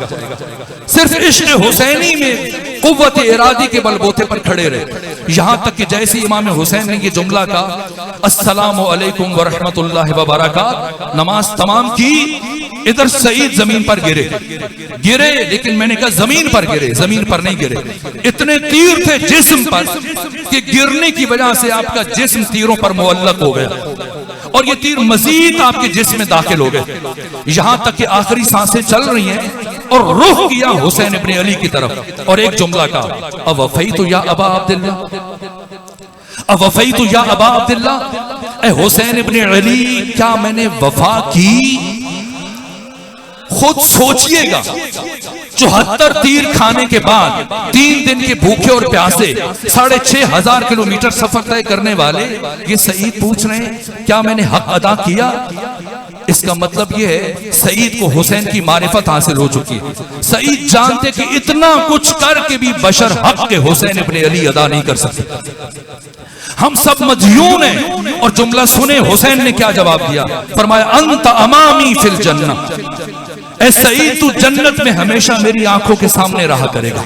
सिर्फ इश्क हुसैनी में कुव्वत इरादी के बलबूते पर खड़े रहे। यहां तक कि जैसे इमाम हुसैन ने ये जुमला कहा, अस्सलामु अलैकुम व रहमतुल्लाहि व बरकात, नमाज तमाम की, इधर सईद जमीन पर गिरे, लेकिन मैंने कहा जमीन पर गिरे, जमीन पर नहीं गिरे। इतने तीर थे जिस्म पर कि गिरने की वजह से आपका जिस्म तीरों पर मुअल्लक हो गया और ये तीर मजीद आपके जिस्म में दाखिल हो गए, यहां तक कि आखिरी सांसें चल रही हैं और रुख किया हुसैन इब्ने अली की तरफ और एक जुमला का, अवफ़ैतु या अबा अब्दुल्ला, अवफ़ैतु या अबा अब्दुल्ला, ए हुसैन इब्ने अली, क्या मैंने वफा की? खुद सोचिएगा, 74 तीर खाने के बाद 3 दिन के भूखे और प्यासे 6500 किलोमीटर सफर तय करने वाले ये सईद पूछ रहे हैं क्या मैंने हक अदा किया? इसका मतलब ये है सईद को हुसैन की मारिफत हासिल हो चुकी है। सईद जानते कि इतना कुछ करके भी बशर हक के हुसैन इब्ने अली अदा नहीं कर सकते। हम सब मजयून हैं। और जुमला सुने हुसैन ने क्या जवाब दिया, फरमाया अंत अमामी फिल जन्नत, ऐ सईद तू जन्नत में हमेशा मेरी आंखों के सामने रहा करेगा।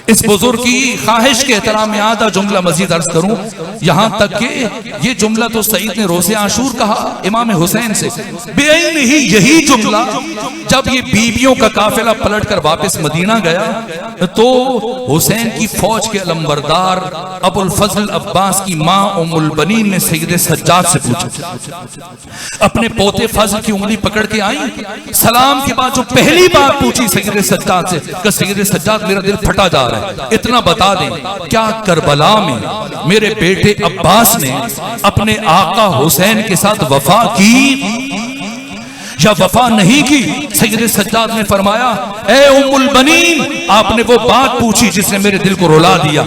इस बुजुर्ग की ख्वाहिश के एहतराम में आधा जुमला मजीद अर्ज करूं, यहां तक कि ये जुमला तो सईद ने रोज़े आशूर कहा इमाम हुसैन से, बेअइन ही यही जुमला जब ये बीबियों का काफिला पलट कर वापस मदीना गया तो हुसैन की फौज के अलंबरदार अबुल फजल अब्बास की मां उम्मुल बनीन ने सैयद सज्जाद से पूछा, अपने पोते फजल की उंगली पकड़ के आई, सलाम के बाद जो पहली बात पूछी सैयद सज्जाद से, कि सैयद सज्जाद मेरा दिल फटा जा रहा है, इतना बता दें क्या करबला में मेरे बेटे अब्बास ने अपने आका हुसैन के साथ वफा की या वफा नहीं की? सैयद सज्जाद ने फरमाया, ए उम्मुल बनीन, आपने वो बात पूछी जिसने मेरे दिल को रुला दिया।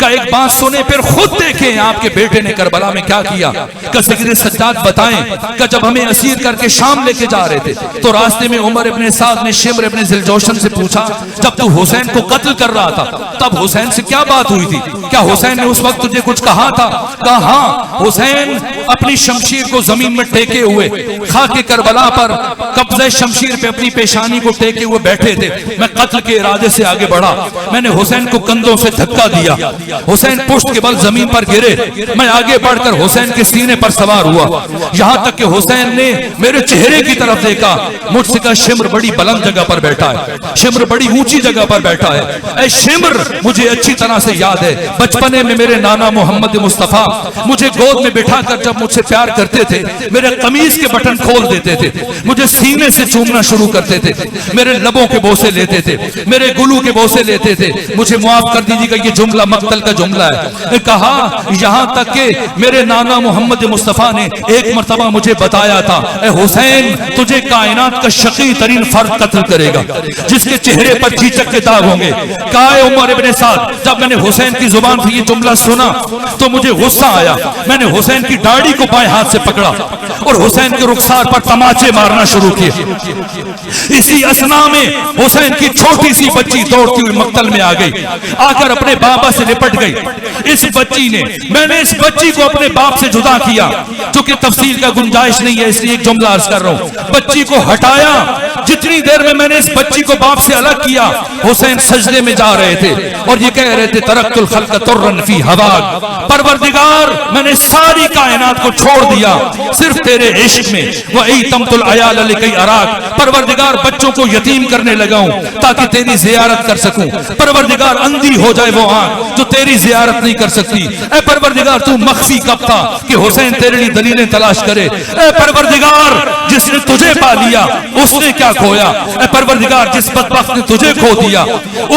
का एक बात सुने फिर खुद देखें आपके बेटे ने करबला में क्या किया। का सैयद सज्जाद बताएं कि जब हमें असीर करके शाम लेके जा रहे थे तो रास्ते में उमर इब्ने साद ने शिम्र इब्ने जिलजोशन से पूछा, जब तू हुसैन को कत्ल कर रहा था तब हुसैन से क्या बात हुई थी? क्या हुसैन ने उस वक्त तुझे कुछ कहा था? कहा हाँ, हुसैन अपनी शमशीर को जमीन में टेके हुए खाके करबला पर कब्जे शमशीर पे अपनी पेशानी को टेके हुए बैठे थे। मैं कत्ल के इरादे से आगे बढ़ा, मैंने हुसैन को कंधों से धक्का दिया, हुसैन पुष्ट के बल जमीन पर गिरे, मैं आगे बढ़कर हुसैन के सीने पर सवार हुआ, यहां तक कि हुसैन ने मेरे चेहरे की तरफ देखा, मुझसे कहा शिम्र बड़ी बुलंद जगह पर बैठा है, शिम्र बड़ी ऊंची जगह पर बैठा है। ऐ शिम्र, मुझे अच्छी तरह से याद है बचपने में मेरे नाना मोहम्मद मुस्तफा मुझे गोद में बिठाकर जब मुझसे प्यार करते थे मेरे कमीज के बटन खोल देते थे, मुझे सीने से चूमना शुरू करते थे, मेरे लबों के बोसे लेते थे, मेरे गुलू के बोसे लेते थे। मुझे माफ कर दीजिएगा ये जुमला मक्तल का जुमला है। कहा यहां तक के मेरे नाना मोहम्मद मुस्तफा ने एक मर्तबा मुझे बताया था, ए हुसैन तुझे कायनात का शकी तरीन फर्द कत्ल करेगा जिसके चेहरे पर चीचक के दाग होंगे। काए उमर इब्ने साद, जब मैंने हुसैन की जुबान से ये जुमला सुना तो मुझे गुस्सा आया, मैंने हुसैन की दाढ़ी को बाएं हाथ से पकड़ा और हुसैन के रुखसार पर तमाचे मारना शुरू किए। इसी असना में हुसैन की छोटी सी बच्ची दौड़ती हुई मक्तल में आ गई, आकर अपने बाबा से लिपट गई। इस बच्ची ने, मैंने इस बच्ची को अपने बाप से जुदा किया, चूंकि तफसील का गुंजाइश नहीं है इसलिए एक जुमला अर्ज कर रहा हूं। बच्ची को हटाया, जितनी देर में मैंने इस बच्ची को बाप से अलग किया हुसैन सजदे में जा रहे थे और ये कह रहे थे तरक्तुल खल्क तुर्रन फी हवाक, परवरदिगार मैंने सारी कायनात को छोड़ दिया सिर्फ तेरे इश्क में, वही तमतुल अयाल लिकई अराक, परवरदिगार बच्चों को यतीम करने लगा हूं ताकि तेरी जियारत कर सकूं, परवरदिगार अंधी हो जाए वो आंख जो तेरी जियारत नहीं कर सकती, ए परवरदिगार तू मख्फी कब था कि हुसैन तेरे लिए दलीलें तलाश करे, ए परवरदिगार जिसने तुझे पा लिया उसने क्या खोया, ए परवरदिगार जिस बदबख्त ने तुझे खो दिया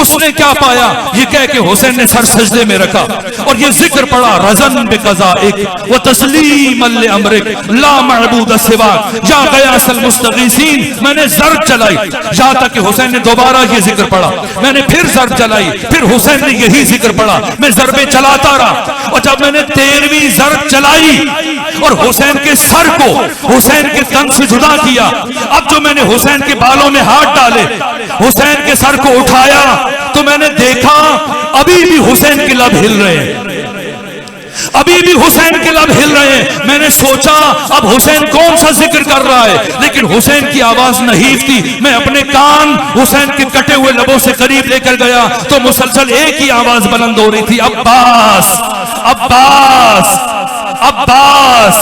उसने क्या पाया। ये कह के हुसैन ने सर सजदे में रखा और ये जिक्र पड़ा, रज़न बिक़ज़ाइक व तस्लीमन लिअम्रिक ला मअबूद सिवाक या गयासल मुस्तगीसीन। मैंने ज़र्ब चलाई यहाँ तक कि हुसैन ने दोबारा ये जिक्र पढ़ा, मैंने फिर ज़र्ब चलाई, फिर हुसैन ने यही जिक्र पढ़ा चढ़ा, मैं ज़रबे चलाता रहा, और जब मैंने 13वीं ज़रब चलाई और हुसैन के सर को हुसैन के तन से जुदा किया, अब जो मैंने हुसैन के बालों में हाथ डाले, हुसैन के सर को उठाया, तो मैंने देखा अभी भी हुसैन के लब हिल रहे हैं, अभी भी हुसैन के लब हिल रहे हैं। मैंने सोचा अब हुसैन कौन सा जिक्र कर रहा है, लेकिन हुसैन की आवाज नहीफ थी। मैं अपने कान हुसैन के कटे हुए लबों से करीब लेकर गया तो मुसलसल एक ही आवाज बुलंद हो रही थी, अब्बास, अब्बास, अब्बास।